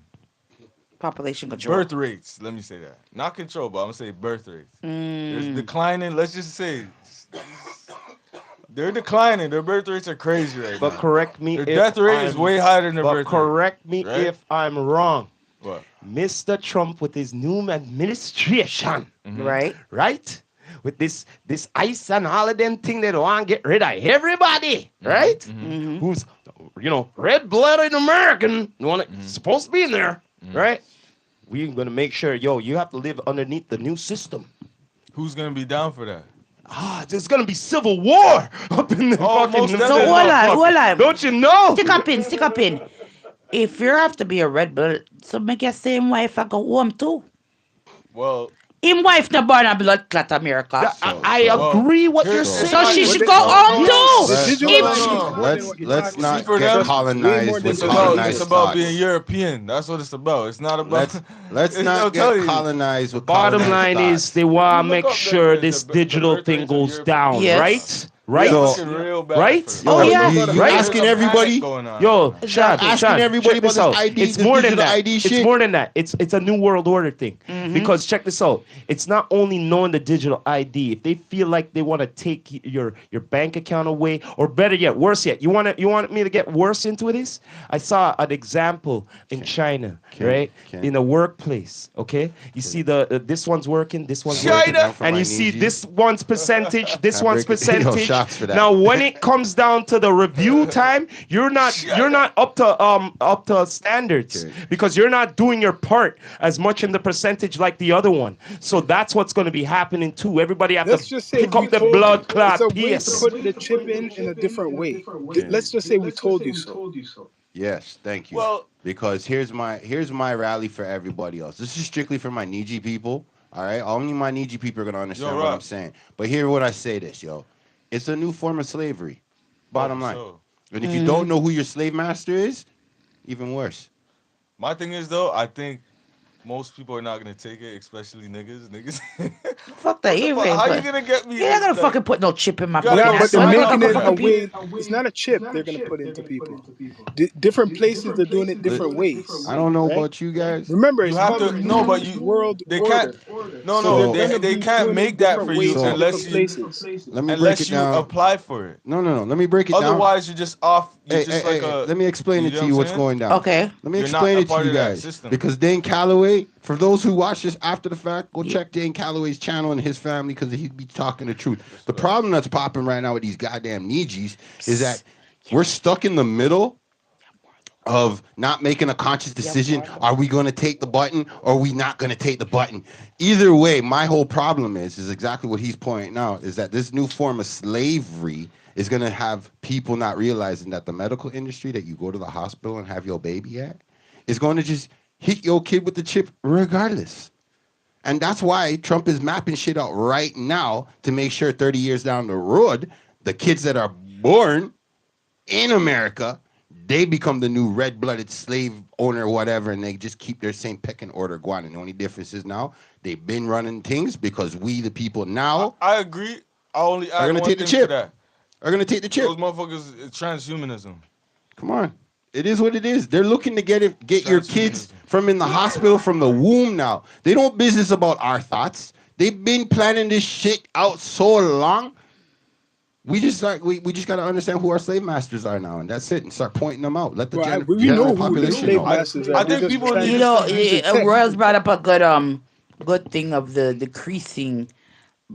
Population control. birth rates. Let me say that, not control, but I'm gonna say birth rates. There's Mm. declining. Let's just say they're declining. Their birth rates are crazy right But now. correct me Their if death rate is I'm- way higher than their But birth rate. correct me right? if I'm wrong. What? Mr. Trump with his new administration, Mhm. Right. right? With this ICE and all of them thing they want to get rid of everybody, right? Mm-hmm. Who's red-blooded American, the one that's supposed to be in there, right? We're gonna make sure, yo, you have to live underneath the new system. Who's gonna be down for that? There's gonna be civil war up in the Oh, fucking. most So definitely. hold on. Don't you know? Stick up in. If you have to be a red blood, so make your same wife I go home too. Well, Him wife no born a blood clot America. I agree what you're here's saying. So she But should they- go home no, too. the digital If ID she- is more than what you're Let's talking not See, for get them, way more colonized than with it's colonized about being thoughts. European. That's what it's about. It's not about. Let's I'll not tell get you. colonized with Bottom colonized line thoughts. is they want to Look make up sure the this birth digital rates thing of goes European down, Yes. right? We're Right? So- looking real bad Right? for it. Oh, Yo, yeah. you Right? asking There's a panic everybody? going on. Yo, Exactly. Asking everybody check about this this out. ID, It's this more than digital that. ID It's shit. more than that. It's a new world order thing. Mhm. Because check this out. It's not only knowing the digital ID. If they feel like they want to take your bank account away, or better yet, worse yet, you want me to get worse into this? I saw an example in China, right? okay. In a workplace. Okay, you see this one's working, this one's China! working, Down for and my you see Niji. this one's percentage, this Can I one's break it? Yo, percentage. shots for that. Now, when it comes down to the review time, you're not up to standards Okay. because you're not doing your part as much in the percentage like the other one. So that's what's going to be happening too. Everybody have Let's to just say pick we up the told blood you. clot It's a way to piece. put the chip in a different way. Let's just say we told you so. Yes, thank you. Well- because here's my rally for everybody else. This is strictly for my Niji people. All right, only my Niji people are gonna understand what Rob. I'm saying. But hear what I say this, yo. It's a new form of slavery. Bottom line. So, And if you don't know who your slave master is, even worse. my thing is though, I think most people are not gonna take it, especially niggas. Fuck that. You How ain't you gonna get me? You're not this, gonna like- fucking put no chip in my gotta fucking Yeah, go but they're ass. sign I'm up making not it for gonna a fucking way. It's not a chip they're gonna put into people. Different places they're doing it different ways. I don't know Right? about you guys. Remember, You it's have called to the no, new but you world they order. can't. No, So no, they're gonna they be can't doing make it that different for you ways in unless different you places. Let me break unless it you down. apply for it. No. Let me break it down. Otherwise, you're just off. You're Hey, just hey, like hey, a. let me explain you it know to you what I'm what's saying? going down. Okay. Let me You're not explain a it to part you of that guys. system. Because Dane Calloway, for those who watch this after the fact, go check Dane Calloway's channel and his family because he'd be talking the truth. The problem that's popping right now with these goddamn Nijis is that we're stuck in the middle of not making a conscious decision. Are we going to take the button or are we not going to take the button? Either way, my whole problem is exactly what he's pointing out, is that this new form of slavery is going to have people not realizing that the medical industry that you go to the hospital and have your baby at is going to just hit your kid with the chip regardless. And that's why Trump is mapping shit out right now to make sure 30 years down the road, the kids that are born in America, they become the new red-blooded slave owner or whatever, and they just keep their same pecking order going. And the only difference is now they've been running things because we, the people now, I agree. I only add gonna one take the thing chip. to that. are going to take the chip. Those motherfuckers, it's transhumanism. Come on. It is what it is. They're looking to get your kids from in the hospital from the womb now. They don't business about our thoughts. They've been planning this shit out so long. We just got to understand who our slave masters are now, and that's it. And start pointing them out. Let the Well, we general know who the population slave know. masters are. I They're think just people trying need to You know, use the tech. Royals brought up a good thing of the decreasing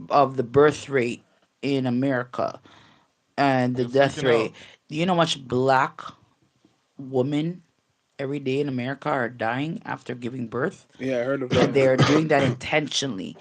of the birth rate in America and the They're death freaking rate. out. Do you know how much black women every day in America are dying after giving birth? Yeah, I heard of And that. they're doing that intentionally.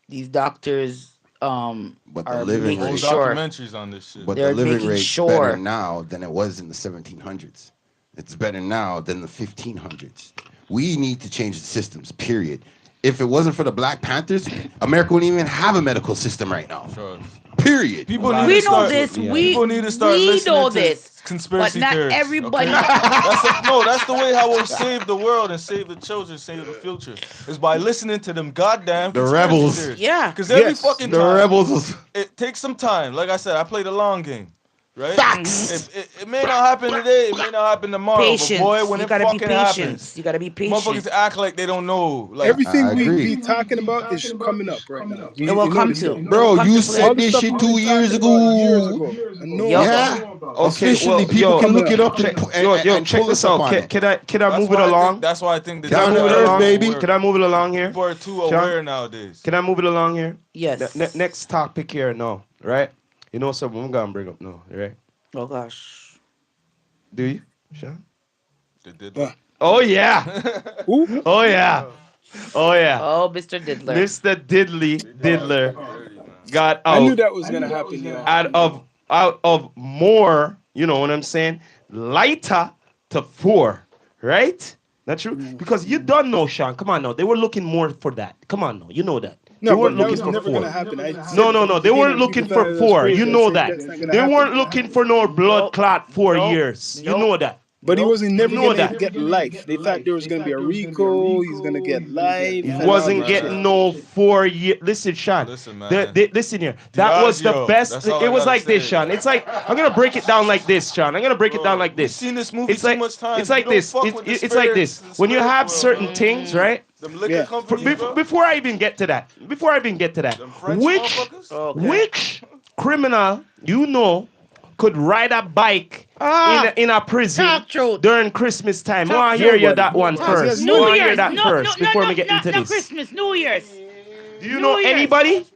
These doctors But the are living making Whole rate, sure. documentaries on this shit. but They're the living making rate's sure. better now than it was in the 1700s. It's better now than the 1500s. We need to change the systems, period. If it wasn't for the Black Panthers, America wouldn't even have a medical system right now. Trust. Period. People need We to know start. this. yeah. People need to start We listening know to this. conspiracy But not theorists. everybody. Okay? That's the way how we'll save the world and save the children, save the future, is by listening to them goddamn The conspiracy rebels. theorists. Yeah. Because every Yes. fucking The time, rebels. it takes some time. Like I said, I play the long game, right? Facts. It may not happen today, it may not happen tomorrow, Patience. but boy, when You it gotta be fucking patient. happens, You gotta be patient. motherfuckers act like they don't know. Like Everything I we agree. be talking about is coming up right now. It will You come notice to. that? Bro, Come you to All said the this stuff shit we've 2 been years talking about years ago. ago. And no Yup. Yeah. Okay, Officially, well, people yo, can look it up check- and check pull this us up out. on it. Can I that's move it why I along? think, that's why I think the Can I Down to move it earth, along? baby. Can I move it along here? People are too Sean? aware nowadays. Can I move it along here? Yes. Next topic here, no, right? You know something I'm gonna bring up, no, right? Oh gosh. Do you, Sean? They did Uh, Oh yeah, Who? oh yeah. Oh yeah, Oh, Mr. Diddler. Mr. Diddler Dirty, man. got I knew out that was gonna happen, yo. out of more. You know what I'm saying? Lighter to 4, right? Not true? Because you don't know, Sean. Come on now. They were looking more for that. Come on now. You know that. They No, weren't but that looking was for never 4. gonna happen. I said No, from no, the no. They weren't beginning, looking people thought for it was 4. crazy. You I know said, that. that's not gonna They happen. weren't looking for no blood Nope. clot 4 Nope. years. You Nope. know that. But he wasn't never You know gonna that. get life. They thought there was gonna be a Rico. He's gonna get life He and all wasn't this shit. getting no 4 year. Listen, Sean. Listen, man. Listen here. That was the Diageo. best. That's all It I was gotta like this, say. Sean. It's like I'm gonna break it down like this, Sean. I'm gonna break it down like We've this. seen this movie It's too like much times. it's like We don't this. fuck with the It's like this. spirits, When you spirit have world, certain bro. things, right? Them liquor Yeah. companies, bro. Before I even get to that, Them French which motherfuckers. Okay. which criminal you know could ride a bike in a prison Talk truth. during Christmas time? I Talk want to hear you Nobody. that one Because he has first. I New want to hear Year's. that No, first no, before no, we get no, into no this. Christmas. New Year's. Do you New know Year's. anybody?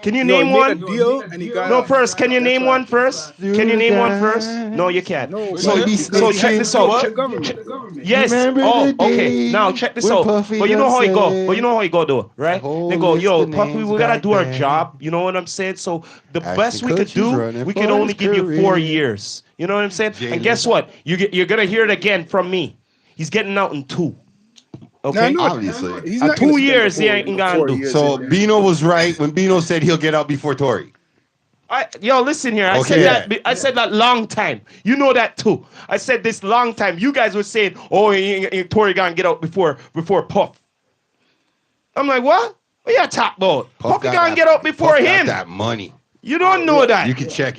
Can you No, he name made a one? deal and he got No, off. first, can you That's name why. one first? Can you name one first? No, you can't. No, Which So, one? because so he check had this to out. with the government. Yes. Remember Oh, the okay. day Now check this when out. Puffy But you know done how he go. said But you know how he go though, right? whole They go, list yo, of Puffy, names we gotta back do our then. job. You know what I'm saying? So the Ashton best we could Kutcher's do, running we for can only his give you 4 career. years. You know what I'm saying? And Jalen. guess what? You're gonna hear it again from me. He's getting out in 2. Now, I Okay. know Obviously. he's At not 2 gonna spend the years, he whole- ain't the gonna 4 do. years So in there. Bino was right when Bino said he'll get out before Tory. Yo, listen here. I Okay. said that. I said that long time. You know that too. I said this long time. You guys were saying, "Oh, Tory gonna get out before Puff." I'm like, what? What you talking about? Puffy gonna get out before Puff got him. that money. You don't know that. You can check.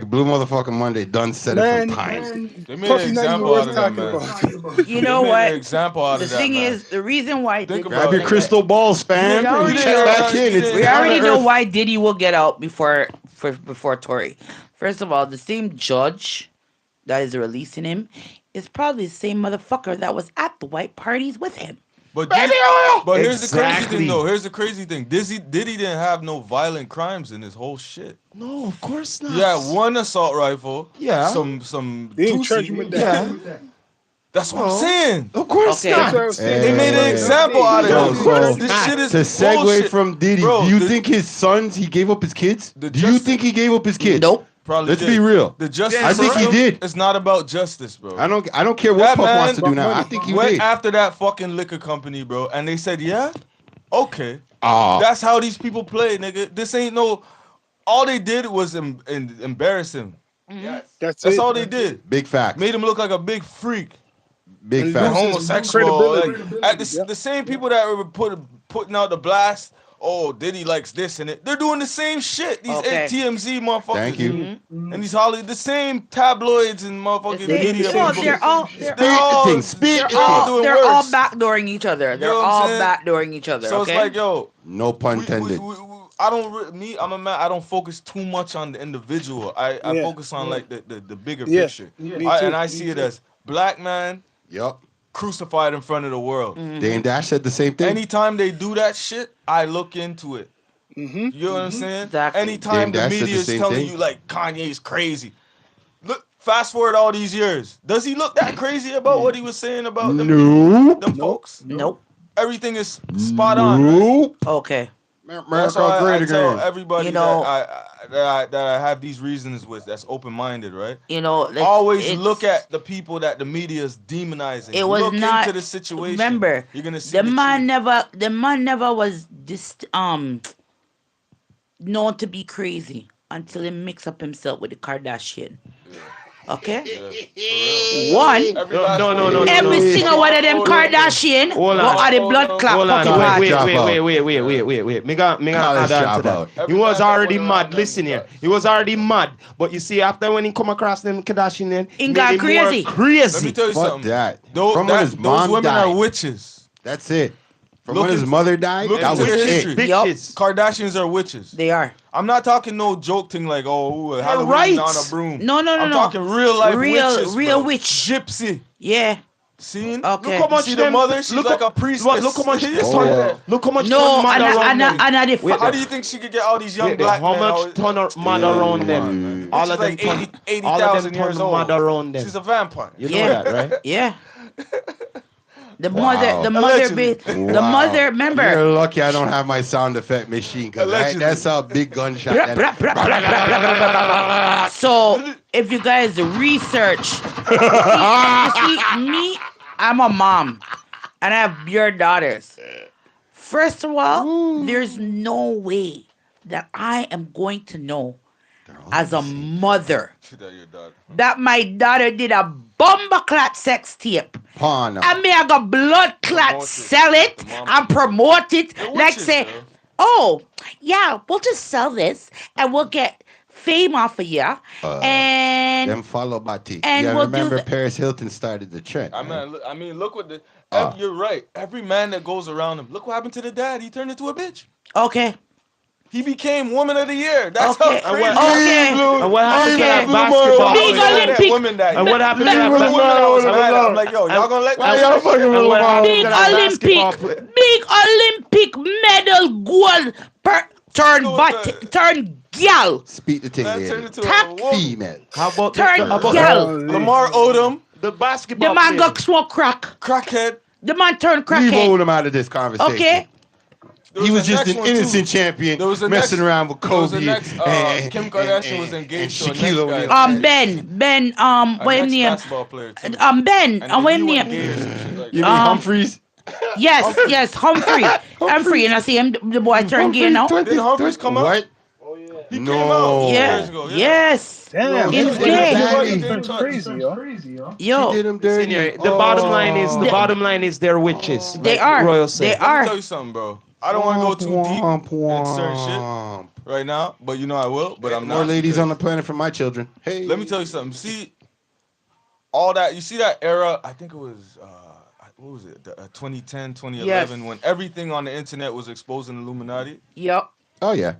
Blue motherfucking Monday done said it Man, from times. They made Puffy an not even example worth out of that, talking man. about. You know They made what? an example out The of that, thing man. is, the reason why Think Diddy- about Grab your it. crystal balls, fam. We already Check know- back in. It's we already know Earth. why Diddy will get out before Tory. First of all, the same judge that is releasing him is probably the same motherfucker that was at the white parties with him. But But here's the crazy thing, though. Here's the crazy thing. Diddy didn't have no violent crimes in his whole shit. No, of course not. He had one assault rifle. Yeah. Some They didn't Tusi. charge him with that. Yeah. That's what No. I'm saying. Of course Okay. not. That's what I was saying. They made an example out of Yo, him. so This shit is to segue bullshit. from Diddy, Bro, do you the- think his sons, he gave up his kids? The Do you justice- think he gave up his kids? Nope. Probably Let's did. be real. The justice I think he system did. It's not about justice, bro. I don't care what That Puff man wants to do got now. I money. think he Went did. after that fucking liquor company, bro, and they said, yeah, okay. Oh, That's how these people play, nigga. This ain't no. All they did was embarrass him. That's That's it. all they did. big facts. Made him look like a big freak, Big And a facts. lose homosexual. Like, credibility. at the same people that were putting out the blast. Oh, Diddy likes this and it. They're doing the same shit. These Okay. TMZ motherfuckers. Thank you. Mm-hmm. And these the same tabloids and motherfucking They media. do the people. same they're all Spit the thing. Spit the they're all thing. doing they're all worse. backdooring each other. They're know what I'm all saying? backdooring each other. So okay? it's like, yo, No pun intended. I don't me. I'm a man. I don't focus too much on the individual. I Yeah. focus on like the bigger Yeah. picture. Me I, too. and I see it as black man Yup. crucified in front of the world. Dame Dash said the same thing. Anytime they do that shit, I look into it. Mm-hmm. You know what I'm saying? Exactly. Anytime the Dame Dash said media the is same telling thing. you like Kanye's crazy. Look, fast forward all these years. Does he look that crazy about what he was saying about them, Nope. them folks? Nope. Everything is spot on. Right? Nope. Okay. That's America why I great tell again. everybody You know- that I have these reasons with that's open-minded, right? You know, like, Always it's- look at the people that the media is demonizing. It was look not. into the situation. Remember, you're gonna see the the man truth. never was this known to be crazy until he mixed up himself with the Kardashian. Okay. One. Every last No, no, one. no, no, Every no. single one of them Hold on. Kardashian Hold go on. at the blood clot Hold on, fucking College party. drop out. wait. Me gonna College add on to drop that. out. He was already Every mad. time Listen I here. He was already mad. But you see, after when he come across them Kardashian, then He made got him more crazy. Let me Crazy. tell you Fuck something. that. Those, From when his those mom women died. are witches. That's it. From Look when his into- mother died, look that into was their it. history. Yup. Bitches. Kardashians are witches. They are. I'm not talking no joke thing like Halloween right. on a broom. No, I'm talking real life Real- witches, real bro. witch. Gypsy. Yeah. Seen? Okay. Look how much See the them- mother? She's look like how- a priestess. Look how much You this saw Oh. that? Look how much No, ton mad around them. and How do you think she could get all these young Wait, black how men? much ton of mad around them? All She's of them like ton, 80,000 all of them years ton old. mad around them. She's a vampire. You know Yeah. that, right? Yeah. The Wow. mother, Allegedly. the mother. Remember, You're lucky I don't have my sound effect machine because Allegedly. that's a big gunshot. Blah, blah, blah, blah, blah, blah, blah, blah, blah, blah. So if you guys research, you see, me, I'm a mom, and I have your daughters. First of all, there's no way that I am going to know as a mother Shit out your daughter. that my daughter did a bomber clot sex tape. Pawn. I may I got blood clot, Promote it. sell it The mom- and promote it. They're Like witches, say, bro. oh, yeah, we'll just sell this and we'll get fame off of you. And Them follow Bati. and Yeah, we'll do remember the- Paris Hilton started the trend. I man. mean, look what the. Ah. You're right. Every man that goes around him, look what happened to the dad. He turned into a bitch. okay. He became Woman of the Year. That's Okay. how crazy. Okay. And what happened to Okay. that Blue basketball Moon, Big player? Olympic- women that. And what happened to Big that women basketball that was player? mad. I'm like, yo, y'all gonna let And y'all what fucking and what happened Big to that basketball Olympic, player? big Olympic medal gold turn Go but with the- turn gal. Speak the thing, Man lady. turned into Top a wolf. Female. How about Turn how about gal. Lamar Odom, the The basketball man player? got smoke crack. crackhead. The man turned Leave crackhead. Odom out of this conversation. Okay. There He was the just next an one, too. innocent champion There was the messing next- around with there was the Kobe. next, Kim Kardashian was engaged to a and next Shaquille guy. O'Neal. Ben, A what his next name? basketball player too. Ben, And what he his went name? gay or some shit like You that. mean Um, Humphreys? Yes, Humphrey, and I see him, the boy turned gay now. Did Humphreys come out? What? He No. came out Yeah, years ago. Yeah. yes, Damn, He's that's gay. That's crazy, yo. She yo, did him dirty. Senior, the bottom line is Oh. they're witches. They like are. Royal They said. Let me are. tell you something, bro. I don't want to go too deep Womp, in certain shit womp. right now, but you know I will. But I'm More not. ladies because- on the planet for my children. Hey. Let me tell you something. See, all that, you see that era, I think it was, what was it, 2010, 2011, Yes. when everything on the internet was exposing Illuminati? Yep. Oh yeah,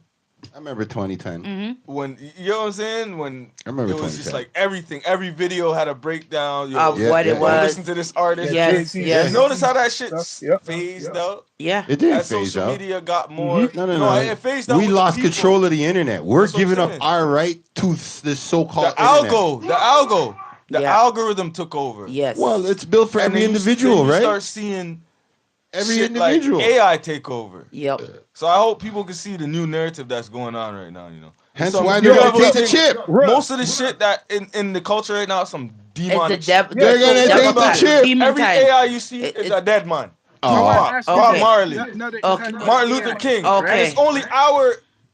I remember 2010. Mm-hmm. When, you know what I'm saying? When I remember it was just 2010. like everything, every video had a breakdown. You Of know, what yeah, it go yeah. was. listen to this artist. Yes, Yeah. yes. Notice how that shit Stuff, yep. phased out? Yeah. It didn't As phase social out. media got more, No. it phased out We with the lost people. control of the internet. We're That's what I'm giving up saying. our right to this so-called The internet. algo, the Yeah. algorithm took over. Yes. Well, it's built for And every then individual, then you right? start seeing Every shit individual. like AI take over. Yep. So I hope people can see the new narrative that's going on right now. You know, Hence Some why new they're gonna level take the thing- chip. Most of the shit that in the culture right now, is some It's demonic. the shit. devil. They're gonna devil take the time. chip. Demon Every time. AI you see It- is it- a dead man. Oh. Bob Okay. Marley, Okay. Martin Luther King. Okay. And it's only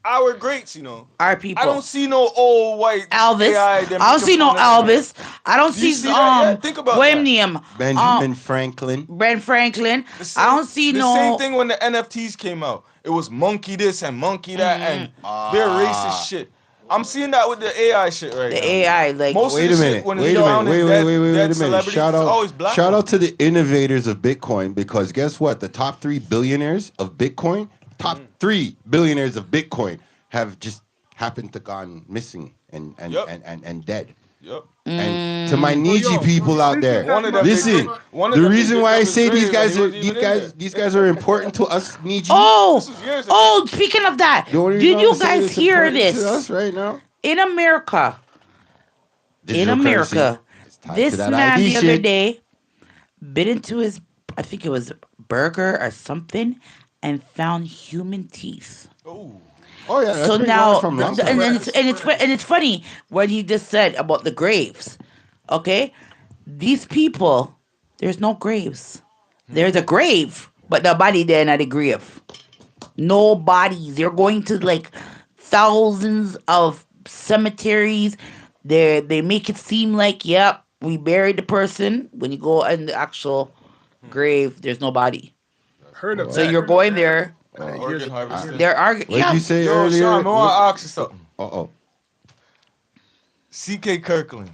our greats. You know, Our people. I don't see no old white Elvis. AI. them I don't see no making fun of them. Elvis. I don't Do you see see that yet? Think about William that. name. Benjamin Franklin. Ben Franklin. The same- I don't see the no. same thing when the NFTs came out. It was monkey this and monkey that and they're racist shit. I'm seeing that with the AI shit right The now. AI, like Most Wait of a the minute. shit when Wait you a around minute. is Wait dead, a dead minute. celebrities, Shout it's always black. Shout ones. out to the innovators of Bitcoin because guess what? The top 3 billionaires of Bitcoin, top 3 billionaires of Bitcoin have just happened to gone missing and Yep. and dead. Yep. And to my Niji yo, people out there, One of them listen. one of The them reason big why I numbers say these grave guys and are he wasn't even in there. these guys are important to us, Niji. Oh, This was years ago. oh! Speaking of that, The only did reason you I'm saying guys it's hear important to us this? right now? In America, Digital currency. It's tied to this that man ID the other shit. day bit into his, I think it was burger or something, and found human teeth. Ooh. Oh yeah, that's So been now, going from long and, time. it's funny what he just said about the graves. Okay, these people, there's no graves. There's a grave, but the body there not the grave. No bodies. They're going to like thousands of cemeteries. They make it seem like, yep, we buried the person. When you go in the actual grave, there's no body. Heard of So that. you're going there. Organ harvesting. There are What did you say Yo, earlier? Sean, I want to ask you something. Oh. C.K. Kirkland.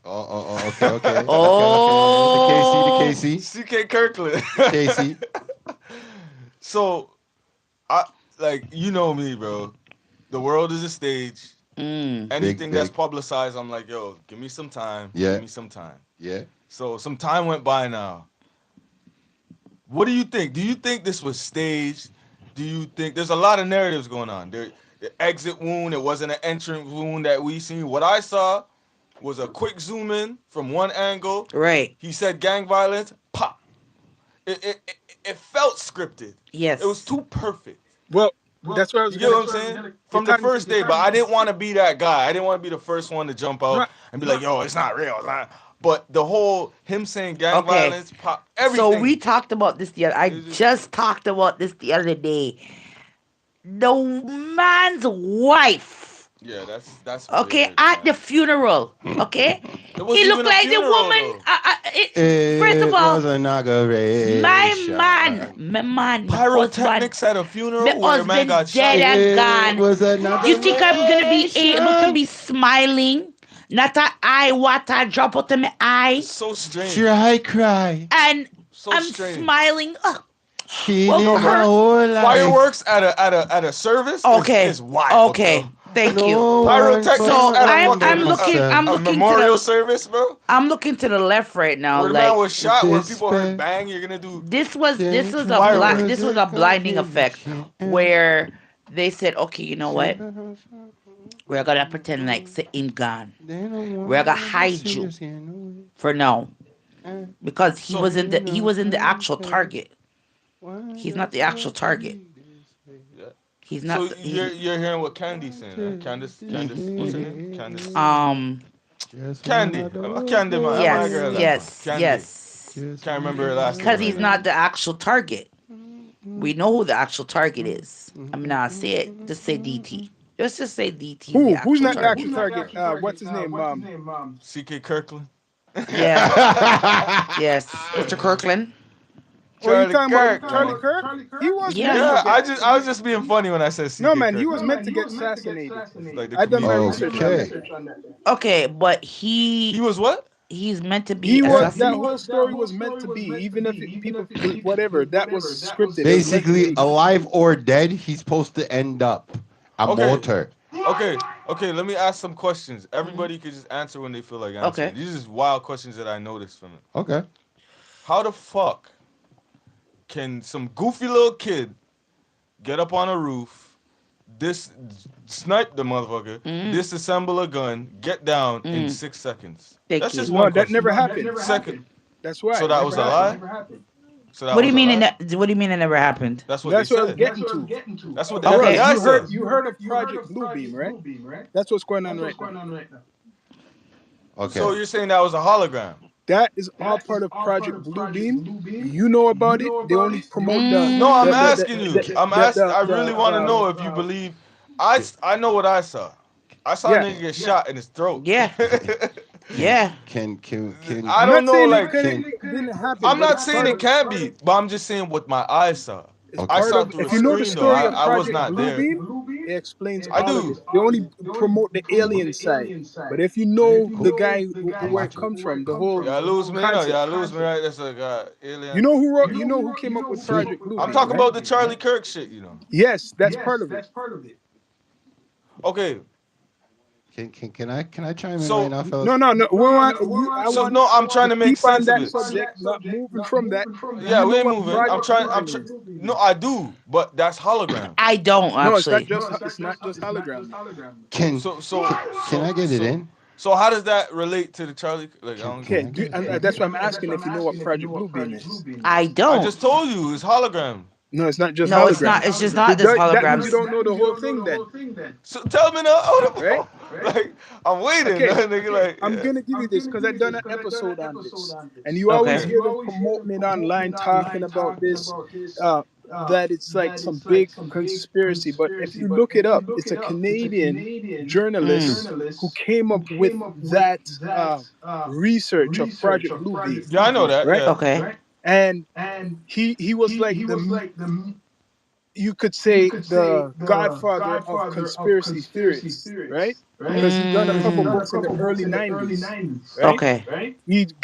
Okay. Oh. The Casey. C.K. Kirkland. Casey. So, you know me, bro. The world is a stage. Anything Big. that's publicized, I'm like, yo, give me some time. Yeah. Give me some time. Yeah. So some time went by now. What do you think? Do you think this was staged? Do you think there's a lot of narratives going on? The exit wound, it wasn't an entrance wound that we seen. What I saw was a quick zoom in from one angle. Right. He said gang violence, pop. it felt scripted. Yes. It was too perfect. Well, that's what I was You get what gonna. I'm saying? You're From the talking. first day, but I didn't want to be that guy. I didn't want to be the first one to jump No, out and be like, "Yo, it's not real." It's not. But the whole him saying gang Okay. violence, pop, So we everything. talked about this the other. I It's just- just talked about this the other day. The man's wife. yeah, that's Okay, weird, at the man. funeral. Okay, It wasn't he looked even a like the funeral woman. though. First of It all, was inauguration. my husband, Pyrotechnics at a funeral my where a man husband got dead shot. and It gone. was You think I'm gonna be able to inauguration. be smiling? Not a eye water drop out of my eye, It's so strange. Try cry. and So I'm strange. smiling. Feeling Well, my Kurt- whole life. Fireworks at a service Okay, is wild. okay, Bro. thank you. No Pyrotechnics So at a I'm fucking looking. I'm a looking to memorial the. service, bro. I'm looking to the left right now. Where the man Like was shot, where this people heard band- bang, you're gonna do. this was a Fireworks. this was a blinding effect where they said, okay, you know what? We're gonna pretend like in gone We're gonna hide you for now because he So- was in the actual target. He's not the actual target. He's not. So the- you're he- hearing what Candy's saying, right? Candace, what's her name? Candace. Candy, Candy, my yes, girl. yes, Candy. yes. Can't remember her last name. Because he's not the actual target. We know who the actual target is. I'm not say it. Just say DT. Let's just say DT. Who? The Who's not the target. actual target? What's his name? C.K. Kirkland. Yeah. Yes, Mr. Kirkland. Oh, you talking Kirk, about Charlie man. Kirk? He was. Yeah. meant to Yeah, get- I was just being funny when I said C.K. No, man, he Kirkland. was meant to get assassinated. Like the I done my comedian. research on that. Okay, but He was what? he's meant to be He was. That assassinated. whole story was meant to be, even if people, whatever, that was scripted. It was meant to Basically, be. alive or dead, he's supposed to end up a Okay. mortar. Okay, let me ask some questions. Everybody could just answer when they feel like answering. Okay. These are just wild questions that I noticed from it. Okay. How the fuck can some goofy little kid get up on a roof, snipe the motherfucker, disassemble a gun, get down in 6 seconds? Thank That's you. just No, one that question. never happened. Second. That's why. So that was a lie? So that What do you was a mean? lie? What do you mean it never happened? That's what That's they what I was said. getting to. That's what the Okay. FBI You said. heard of Project Bluebeam, right? That's what's going on right now. Okay. So you're saying that was a hologram? That is all part of Project Bluebeam. You know about it. They only promote the. No, I'm the- the- asking the- you. the- I'm the- asking. the- I really the- want to the- know if you believe. I know what I saw. I saw Yeah. a nigga get shot in his throat. Yeah. Yeah. Can I I'm don't not know, saying like. it didn't happen. I'm but not it's saying part it of- can't be, but I'm just saying what my eyes saw. it's Okay. I part saw of- through If a you know the screen, though. story of I was Project not there. Bluebeam, it explains I all do. of it. They only promote the alien side, but if you know the guy where it comes from, the whole Y'all lose me, concept. y'all lose me, right? That's like alien. You know who wrote? You know who came up with Project Bluebeam? I'm talking right? about the Charlie Kirk shit, you know. Yes, that's part of it. Okay, can I chime in So- right now, fellas? No. so no, I'm trying to make keep on sense of that it. subject, not moving from that. Yeah, You we know ain't what moving. I'm Project trying. Bluebeam is. No, I do, but that's hologram. I don't No, it's actually. not just hologram. Can Can I get it in? So how does that relate to the Charlie? Like, I don't. Okay, and that's why I'm asking if you know what Project Bluebeam is. I I don't. just told you it's hologram. No, it's not just No, hologram. it's not. It's just not That- just that means holograms. you don't know the whole thing then. So tell me now. Right? Like I'm waiting, Okay. nigga. Like I'm yeah. gonna give you this because I've done an episode on this, and you always Okay. hear them promoting it online, talking about this, that it's like some big conspiracy. But if you look it up, it's a Canadian journalist who came up with that research of Project Bluebeam, Yeah, I know that. Right? Yeah. Okay. and he was like the, you could say, the godfather of conspiracy theories, right? Because he done a couple books in the early 90s. Right? Okay.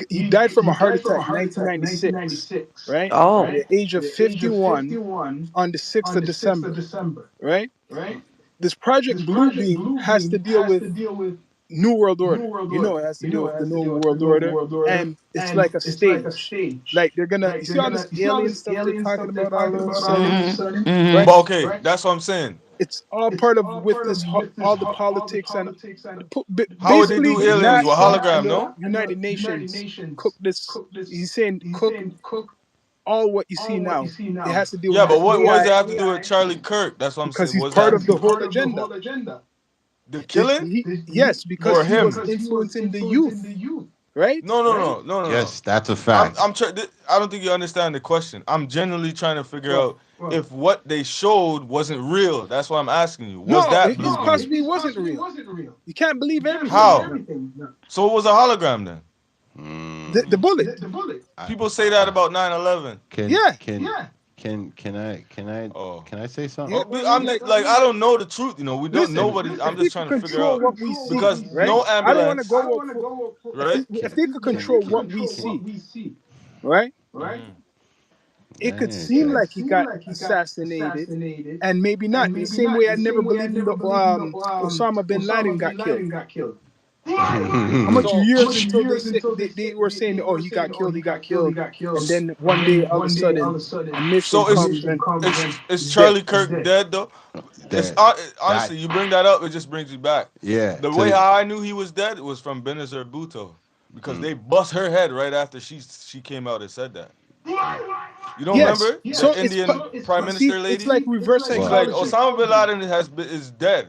He died from a heart attack in 1996, right? Oh. At the age of 51 on the 6th of December, right? This Project Bluebeam has to deal with New World Order. You know, it has to do with the New World Order, and it's like a stage. Like they're gonna, you see all this alien stuff they're talking about all of a sudden, Mhm. right? But okay, that's what I'm saying. It's all part of with this all the politics and How would they do basically aliens with NASA hologram, and the no? United Nations cook this. He's saying cook all what you see now. It has to do Yeah, with but what does the it AI have to do with Charlie Kirk? That's what I'm because saying. he's What does that part have of to the do? whole agenda. The killing Yes, because or he was him? influencing the youth, right? No. Yes, that's a fact. I don't think you understand the question. I'm genuinely trying to figure out if what they showed wasn't real. That's why I'm asking you. Was No, that it Blue Beam? possibly wasn't real. You can't believe everything. How? So it was a hologram then. The bullet. People say that about 9/11. Can Yeah. can can Oh. I say something? Yeah, Oh, I mean, like I don't know the truth. You know, we don't. listen, Nobody. I'm if they just could trying to figure control out what we see, because right? no I don't want to ambulance, go up for, right? if they could control what we see, right? Mhm. It could Hey, seem like he got assassinated, and maybe not. In the same way, I never believed in the Osama bin Laden got killed. How much years until they were saying, oh, he got killed, and then one day all of a sudden a mission So comes and is he's dead. Charlie Kirk dead though? It's that honestly, you bring that up, it just brings you back. yeah. The way how I knew he was dead was from Benazir Bhutto, because they bust her head right after she came out and said that. You don't Yes, remember so the Indian Prime see, Minister it's lady? like reverse She's like psychology. Osama bin Laden is dead.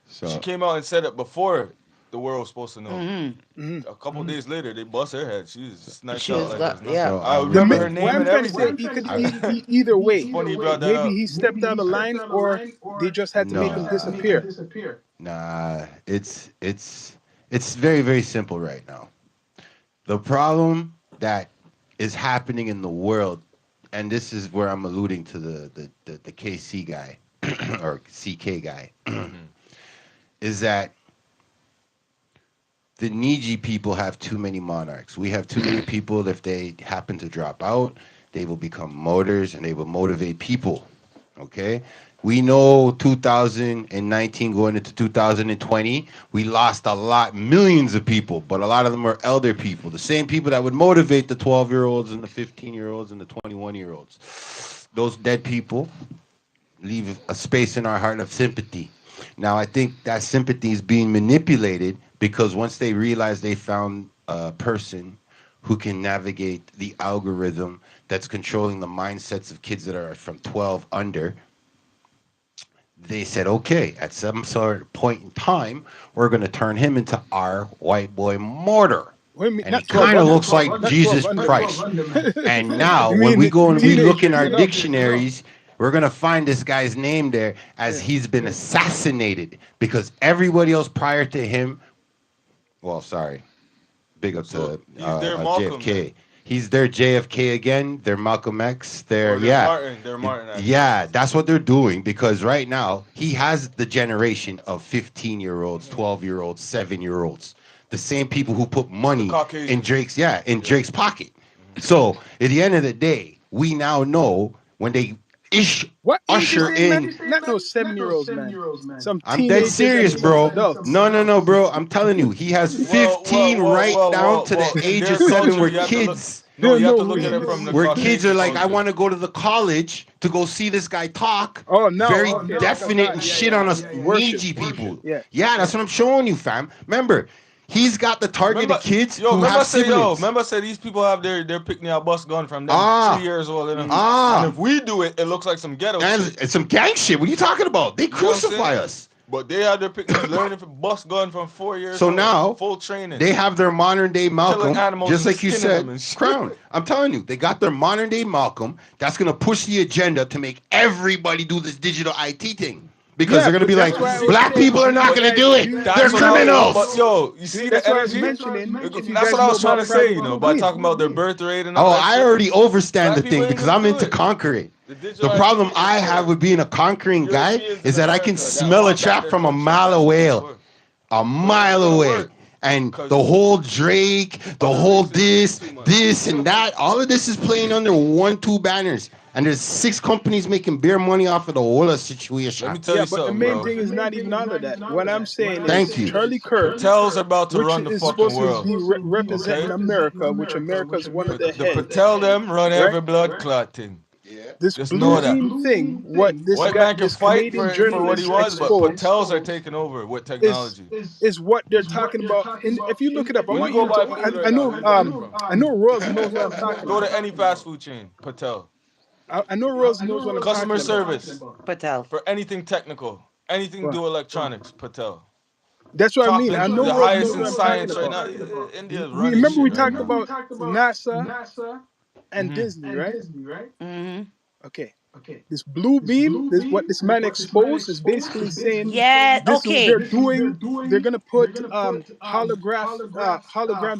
She So came out and said it before the world was supposed to know. Mm-hmm. A couple days later, they bust her head. She was sniped She out was like got there's nothing. yeah. so I I remember The her remember. what name I'm and trying to say, everything. it could I, either It's way. funny you brought that Maybe up. he stepped out of line, or they just had to make him no, disappear. nah. It's very very simple right now. The problem that is happening in the world, and this is where I'm alluding to the KC guy or CK guy, is that the Niji people have too many monarchs. We have too many people. If they happen to drop out, they will become motors and they will motivate people. Okay? We know 2019 going into 2020, we lost a lot, millions of people, but a lot of them are elder people, the same people that would motivate the 12-year-olds and the 15-year-olds and the 21-year-olds. Those dead people leave a space in our heart of sympathy. Now, I think that sympathy is being manipulated because once they realize they found a person who can navigate the algorithm that's controlling the mindsets of kids that are from 12 under, they said, okay, at some sort of point in time, we're going to turn him into our white boy martyr. And he Not 12 kind of under, looks like not 12 Jesus under, Christ. man. And now, You when we mean go and we look in teenagers our and up? dictionaries, we're going to find this guy's name there as Yeah. he's been assassinated because everybody else prior to him, well, sorry, big up So to he's their Malcolm. JFK. He's their JFK again. They're Malcolm X. They're Yeah. Martin. They're Martin. Actually. Yeah, that's what they're doing because right now he has the generation of 15-year-olds, 12-year-olds, 7-year-olds, the same people who put money in Drake's pocket. So at the end of the day, we now know when they What age usher is they, in. man? Not no 7-year-olds, man. Some I'm dead teenagers serious, and some bro. adults. No, bro. I'm telling you, he has 15 down to the in age their of 7 culture, where you have to look- kids. No, you have to No, look at it from the Where kids are Caucasian like, I culture. want to go to the college to go see this guy talk. Oh, no. Very Okay, like definite God, and yeah, shit yeah, on us yeah. Worship. Niji people. Yeah. That's what I'm showing you, fam. Remember, he's got the targeted kids who remember I have said, siblings. remember I said these people have their pick-me-up bus gun from them 3 years old. And if we do it, it looks like some ghetto shit. And some gang shit. What are you talking about? They You know what I'm crucify saying? us. But they have their pick-me learning from bus gun from 4 years So old. now Full training. they have their modern day Malcolm, animals just and like you skinning said, them and shit. Crown. I'm telling you, they got their modern day Malcolm that's gonna push the agenda to make everybody do this digital IT thing. Because Yeah, they're gonna but be like, that's why I was black saying, people are not you gonna guys do it. do- They're That's what I was- criminals. But yo, you see That's the what I was energy? mentioning. If you That's guys what I know was trying about to say, private by domain. talking about their birth rate and all that I shit. already overstand Black the people thing ain't because gonna I'm do into it. conquering. The digital The problem IT I is have for with being a conquering guy Europeans is in that I can America that smell a want back trap their from a country. mile That's away. what it's for. A mile gonna away. work. And Because the whole Drake, the other whole races do too much. this and that, all of this is playing under 1-2 banners. And there's 6 companies making bare money off of the whole situation. Let me tell Yeah, you but the something, main bro. thing is not even all of that. What I'm saying Thank is you. Charlie Kirk, Patel's about to which run the is fucking supposed to world. be representing Okay? America, which America is one of the The heads, Patel them run right? every blood clot thing. This Just blue know that. beam thing, what this White guy, man can this fight Canadian for what he journalist wants, but exposed Patels are taking over with is technology. what they're talking about. And if you look it up, I When want you go you to. buy food right I now, know. who you buy it from? I know Rose knows what I'm talking Go about. to any fast food chain, Patel. I know Rose knows what I'm Customer talking about. service Patel. for anything technical, anything to What? do electronics, Patel. That's what I Top mean. I in know the Rose highest knows in what I'm talking science right about. now. India's running Remember we shit right talked now. about NASA and Mhm. Disney, right? Mm-hmm. Okay. This blue beam, this what this man exposed is basically saying Yes. this is what Okay. they're doing. They're gonna put holograms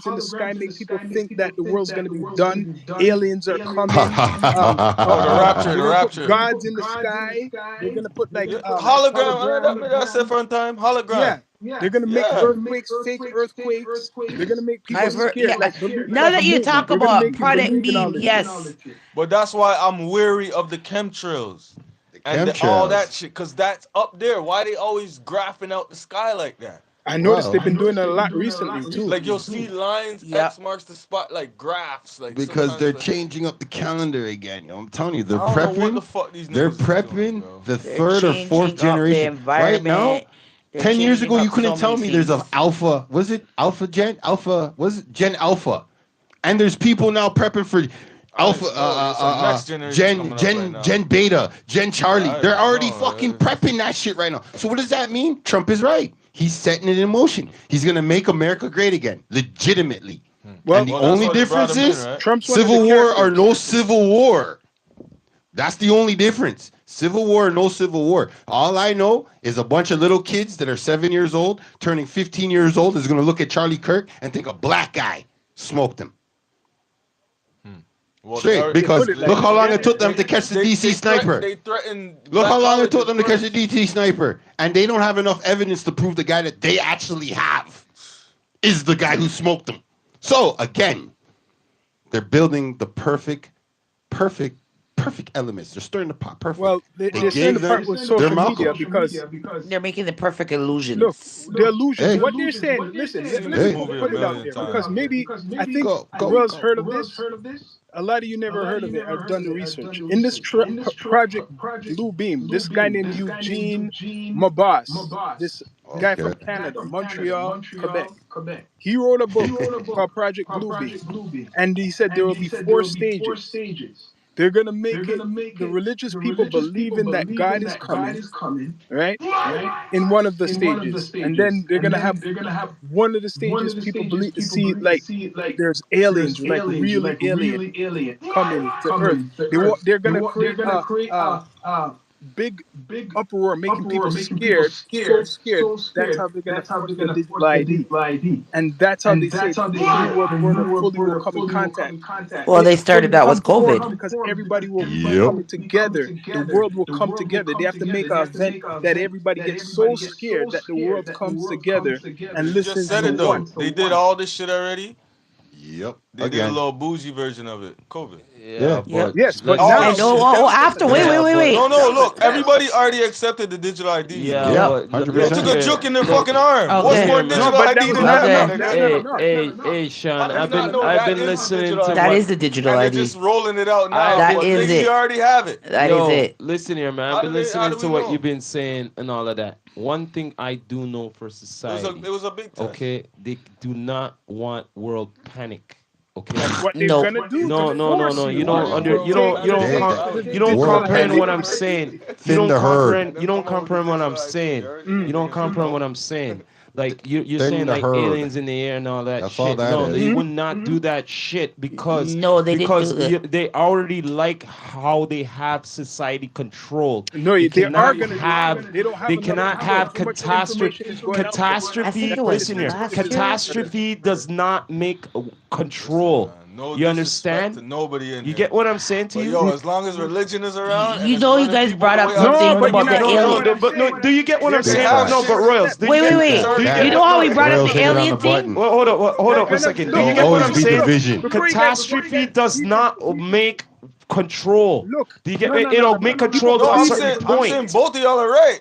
in the sky, make people think that the world's gonna be done. Aliens are coming. Oh, the rapture, They're the gonna put rapture. gods in the sky. They're gonna put like Yeah, hologram. hologram. That's it for time. Hologram. Yeah, they're gonna make Yeah. earthquakes, fake earthquakes. They're gonna make people I've heard. scared, Yeah. like believe, Now like a that you movie. talk They're gonna about make you Project believe in all Beam, this shit. yes. But that's why I'm weary of the chemtrails and all that shit, cause that's up there. Why they always graphing out the sky like that? I noticed they've been doing it a lot recently too. Like you'll see lines, Yep. X marks the spot, like graphs, like Because sometimes they're like, changing up the calendar again. Yo. I'm telling you, they're I don't know what the prepping. fuck these They're niggas is doing, prepping bro. the They're third or changing fourth up the generation. Right now, environment. They're 10 years changing ago, you up couldn't so tell many me there's things. an alpha. Was it alpha gen? Alpha, was it gen alpha? And there's people now prepping for alpha, there's some next generation gen, coming up gen, right now. gen beta, gen Charlie. I They're don't already know. fucking prepping that shit right now. So what does that mean? Trump is right. He's setting it in motion. He's gonna make America great again, legitimately. Well, And the Well, that's only why they brought difference him in, is right? Trump's one of civil the war or characters. no civil war. That's the only difference. Civil war or no civil war. All I know is a bunch of little kids that are 7 years old, turning 15 years old, is going to look at Charlie Kirk and think a black guy smoked him. Well, Straight, because put it like look how that, long yeah. it took them to catch the DC sniper. They threatened. Look how long it took them to catch the the DT sniper. And they don't have enough evidence to prove the guy that they actually have is the guy who smoked them. So, again, they're building the perfect elements. They're stirring the pot perfect. Well, they're They stirring gave the pot them with their social Malcolm. media because They're making the perfect illusions. look, the illusions. Hey. What they're saying. Listen, Seen let this me movie a put it out million there times. because maybe I think Go. Rose heard of this. A lot of you never heard of it or done the research. In this project Blue Beam, this guy named Eugene Mabas, this guy from Canada, Montreal, Quebec, he wrote a book called Project Blue Beam. And he said there will be 4 stages. They're going to make it, the religious people believing that God is coming, right? In one of the stages. And then they're going to have one of the stages people believe, see like there's aliens, like really aliens coming to Earth. They're gonna create a big uproar, making people scared, so scared. That's how they're gonna force the digital ID, and that's how they say the New World Order fully will come in contact. Well, they started that with come forth COVID. because everybody will be Yep. coming together. The world will come together. They have to make an event that everybody gets so scared that the world comes together and You listens just said to it though. one. They did all this shit already. Yep. They did a Again. little bougie version of it. COVID. Yeah. Yep. Yes, but Oh, now And after, wait. No, look, everybody already accepted the digital ID. Yeah, Yep. but They took a juke in their fucking arm. Okay. What's more No, digital but that ID was than not that? enough. nigga? That's not enough. Hey, Sean, How do you I've not been know I've that been is the listening digital to ID? That what is the digital And they're ID. just rolling it out now. That but is nigga, it. you already have it. That is it. Listen here, man. How I've been do we listening to what know? you've been saying and all of that. One thing I do know for society, It was a big test. okay, they do not want world panic. Okay. That's what they're No. gonna do. No. to force You don't to under you don't you don't take com- the you don't digital comprehend ID. what I'm saying. You Thin don't the herd. comprehend. You don't comprehend what I'm saying. You don't comprehend what I'm saying. Like you're Thin saying the like herd. aliens in the air and all that That's shit. all that No, is. they would not do that shit because No, they didn't do that. they already like how they have society controlled. No, They they are cannot gonna do have it. They don't have they enough cannot power. have Too much catastrophe. information is going out there. I Catastrophe. think it was Listen here. last year. Catastrophe does not make control. No You disrespect understand? to nobody in You here. get what I'm saying to But you? yo, as long as religion is around, You and know it's you running guys people brought the up way I'm something running but about you're the not- No, alien. no, but no. Do you get what I'm They're saying? have No, shit. but Royals. Do you Wait, get, wait. Do you That- get You know how we no, brought up Rails the finger on alien the thing? button. Well, hold up a second. Do you There'll get what always I'm be saying? division. Catastrophe does not make control. Look, Do you get no, it'll make control No, to a I'm certain saying point. both of y'all are right.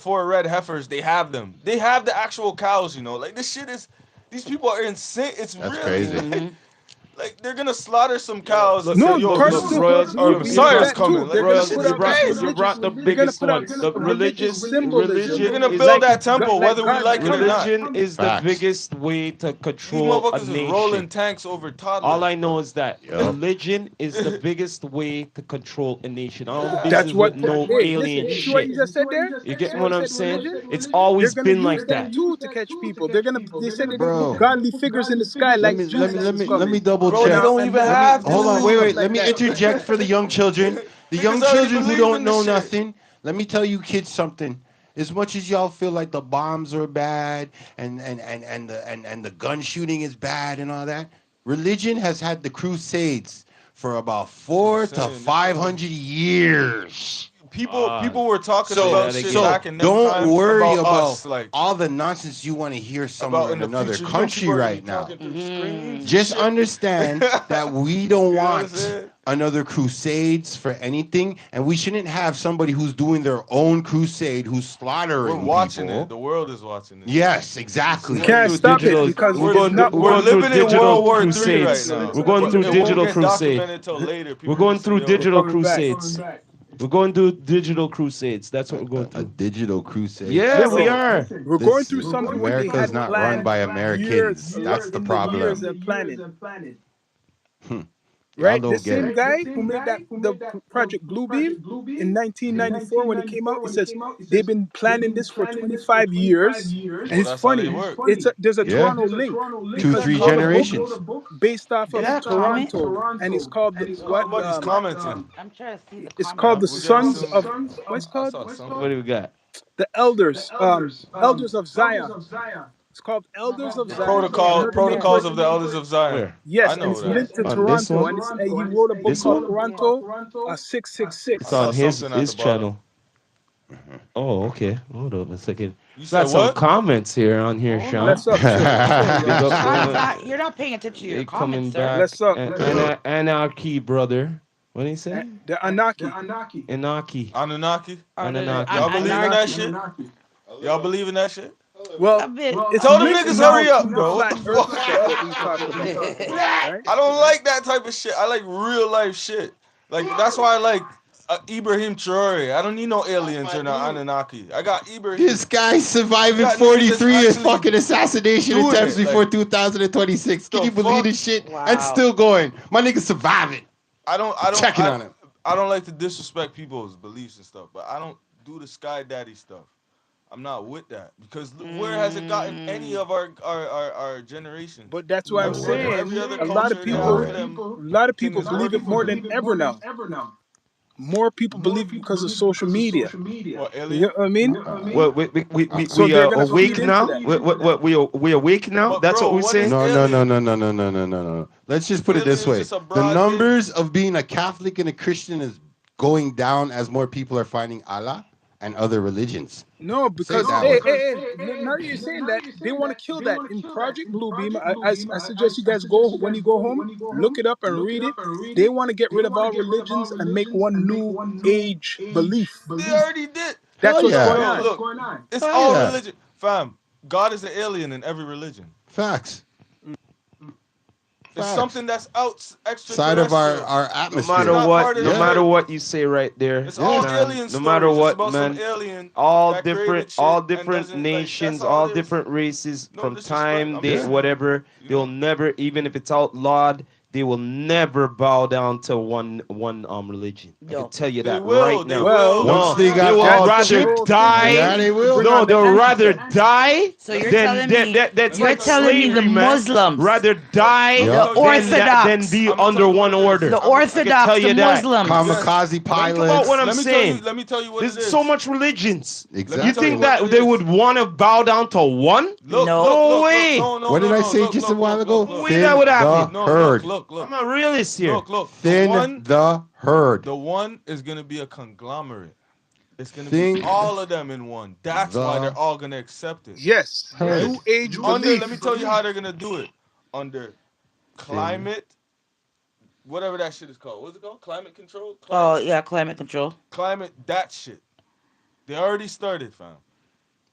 4 red heifers, they have them. They have the actual cows, you know. Like this shit is, these people are insane. It's That's really crazy. Like they're gonna slaughter some cows and No, say, "Yo, cars look, still Royals, will or be you Messiah's that brought, too. coming." They're Like this gonna Royals, shit put is you out brought, crazy. you brought the They're gonna biggest put out one. The religious religion They're symbolism. gonna is build like that temple Like whether we God like it or coming. not. religion is the Facts. biggest way to These control a motherfuckers is rolling nation. tanks over toddlers. All I know is that Yup. religion is the biggest way to control a nation. All the That's business what. with no Hey, listen. alien You see what shit. you just said there? You You get see what what you I'm said? saying? Religion. It's They're always gonna been use like that that. too to catch people. They're gonna. They said they're gonna put Bro, godly figures in the sky let like me let me Jesus let is me let coming. me double Bro, they check. don't And even Let me have hold on, stuff wait, to. wait. Let like me that. interject for the young children. The young Niggas already children who believe in don't know this shit. nothing. Let me tell you kids something. As much as y'all feel like the bombs are bad and the gun shooting is bad and all that, religion has had the crusades for about I'm 4 to saying, nigga. 500 years. People were talking Say about that shit again. back in them Don't times worry about about us, like all the nonsense you want to hear about somewhere in in the another future. You know, country people are gonna be right now. talking through screens and Just shit. understand that we don't You know what I'm want saying? another crusades for anything, and we shouldn't have somebody who's doing their own crusade who's We're slaughtering watching people. it. The world is watching it. Yes, We're exactly. You going can't through stop it digital. because We're it's going through. not We're We're going working. through living in digital World War III right crusades. now, We're going but through it won't digital get crusade. documented till later. We're People going just say, through "Yo, We're digital coming back. crusades. We're going through digital crusades. That's what we're going A through. digital crusade. Yeah, we Listen, are. we're going This through something what they America is had not run planned by years, Americans. a lot That's the in the years problem. and planning. Y'all Right? The don't get same it. guy who made that the project Bluebeam in 1994 when it came out, he says they've been planning this for 25 years. And oh, it's that's how they funny. work." There's a Yeah. Toronto link Two, because he three wrote a book generations. based off Did of I comment? Toronto, and it's called what? Somebody's commenting. I'm trying to see the It's comment. called Yeah, the we're getting Sons some. of what's it I called? saw something. What do we got? The Elders of Zion. It's called Elders of The Zion. I protocol heard the name protocols first. of the elders of Zion. Where? I Yes, and know it's that. linked to On this Toronto, one? and he wrote a book This called one? Toronto It's 666. I saw on something at his the bottom. channel. Oh, okay. Hold up a second. You said Got some what? comments here on here, Hold Sean. up. Bless up, chill, Big y'all. up, Chill. Sean, you're not paying attention to your they coming comments, sir. back. Bless up. Anarchy, brother. What did he say? The Anaki. Anarchy. Anunnaki. Anunnaki. Y'all believe in that Anarchy. shit? Y'all believe in that shit? Well, A bit. it's Tell them linked niggas now hurry to up, the bro. What flat the Earth fuck? stuff what we talk about, right? I don't like that type of shit. I like real life shit. Like that's why I like Ibrahim Traore. I don't need no aliens or no Anunnaki. I got Ibrahim. This guy surviving You got niggas that's 43 actually fucking assassination doing attempts it, before like, 2026. Can the you believe fuck? this shit? Wow. And still going. My nigga surviving. Checking on him. I don't like to disrespect people's beliefs and stuff, but I don't do the sky daddy stuff. I'm not with that because where has it gotten any of our generation? But that's what I'm Every saying. other A lot of culture, they have people, them a lot of thing people is believe working it for more them. than ever now. More people believe it because of social media. What You know alien? what I mean? What So we they're are gonna feed awake into now? that. We awake now? But That's bro, what we're what is saying? No. alien? Let's just put it this Alien way. just a The broad thing. numbers of being a Catholic and a Christian is going down as more people are finding Allah and other religions. No, Say it because that way. now that you're saying that, they want to kill that in Project Bluebeam. I suggest you guys go when you go home, look it up and read it. They want to get rid of all religions and make one new age belief. They already did. That's Hell what's yeah. going Bro, on. look, it's Hell all yeah. religion. Fam, God is an alien in every religion. Facts. It's Facts. something that's out Side of our extraterrestrial. No atmosphere. matter not what, part of no the matter earth. what you say right there, It's all Yeah. alien no matter stories. It's what, about some man, alien all that different, created shit and different doesn't like. That's nations, all all it is. different races, No from disrespect. time I'm they just, Yeah. whatever, you they'll know. never, even if it's outlawed, they will never bow down to one religion. I can No. tell you They that will. right They now. Well, will. Once No, they got they will all that's the rather whole chipped, thing that yeah, die. they you will. bring No, on the they'll rather anti. die So you're than telling me that's you're like telling me the slavery, man. Muslims, Rather die Let me Yup. the tell you what it is. than Orthodox, be I'm gonna tell under you what one it is. order. the I can tell Orthodox, the you that. Muslims. Kamikaze Think about what pilots. I'm Let me saying. tell you what There's it is. so much religions. Let me You tell you Exactly. think what that it they is. would want to bow down to one? Look, No. look, No look, look. way. No, no, What no, did I no. say Look, just a look, while look, ago? look, No look. way that would happen. No, Herd. look. I'm a realist here. Look. Thin the herd. The one is gonna be a conglomerate. It's gonna be Think all of them in one. That's why the they're all gonna accept it. Yes, herd. new age Let me belief. tell you how they're gonna do it. Under climate, whatever that shit is called. What's it called? Climate control? Oh yeah, climate control. Climate, that shit. They already started, fam.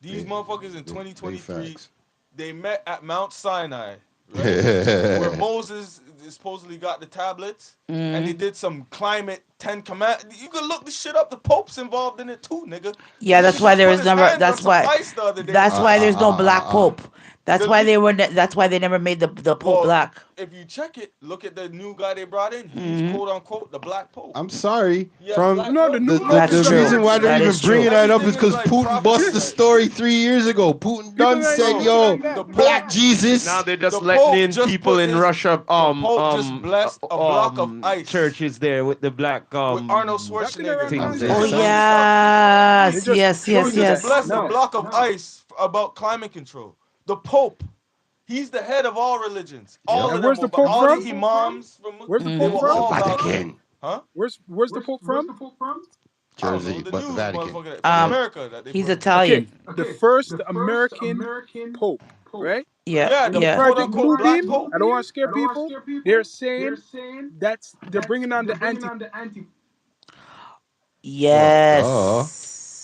These Big- motherfuckers in big 2023, facts. they met at Mount Sinai right? Where Moses supposedly got the tablets, and they Mhm. did some climate 10 command. You can look the shit up. The Pope's involved in it too, nigga. Yeah, Nigga that's why just there put is his never. hands on some ice the other day, That's bro. why there's no black pope. That's The why le- they were. That's why they never made the pope Well, black. if you check it, look at the new guy they brought in. He's Mhm. quote unquote the Black Pope. I'm sorry. He has From black No, the blood. new the, pope the, That's the is true. reason why American. they're That even is true. bringing that up Everything is is because like Putin bust the prophesied. story 3 years ago. Putin People done not said, even yo, denying that. The black Pope, Jesus. Now they're just the letting Pope in just people put in his, Russia, the Pope just blessed a block of ice churches there with the black with Arnold Y'all can never Schwarzenegger. things not there. Oh saying Show you that. something. They yes, just yes, He showing yes, you just that yes. blessed a now. block of ice about climate control. The Pope, he's the head of all religions. All Yep. of And them where's were, the Pope all from? the imams from, Where's the they Pope were Mhm. from? The all about, Vatican. huh? Where's the Pope from? I don't know. Jersey, The but the news, Vatican. motherfucker, from Yep. America that they He's put him. Okay, Italian. the first American Pope, right? Yeah, Yeah, In the yeah. quote Project unquote Black Bluebeam, Pope. I don't want to scare people. They're saying they're bringing on the anti. Well, duh.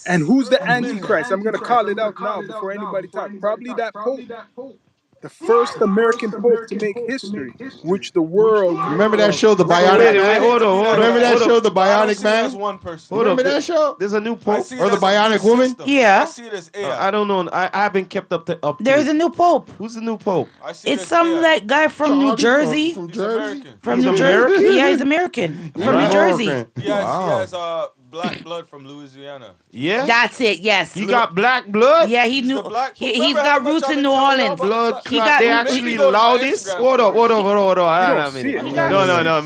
And Yes. who's the Fuck 'em in there. Antichrist? I'm gonna call it out now before anybody talk. Probably that Pope, the first American Pope to make history, which the world. Remember that show, The Wait, Bionic wait, I Man? hate to be that Remember guy, that show, The but I don't Bionic see it as Man? one person. Hold up. Remember that show? There's a new I pope. see Or it the as a beat Bionic Woman? system. I Yeah. see it as AI. I don't know. I haven't kept up to There's a new pope. Who's the new pope? I see it It's as some AI. like guy from New Charlie Jersey. from He's Jersey? American. From He's New Jersey. American? Yeah, he's American. He's From New Right. Jersey. American. He Wow. has black blood from Louisiana. Yeah. That's it. Yes. He got black blood. Yeah, he He's knew. the Black Pope. He's Remember how got much roots I've in been New telling y'all Orleans. about the Blood Black He clot. got. They Make actually me go to my allow this. Instagram Hold up, story. hold up. You Hold don't on a see minute. it. He You got. only No. see.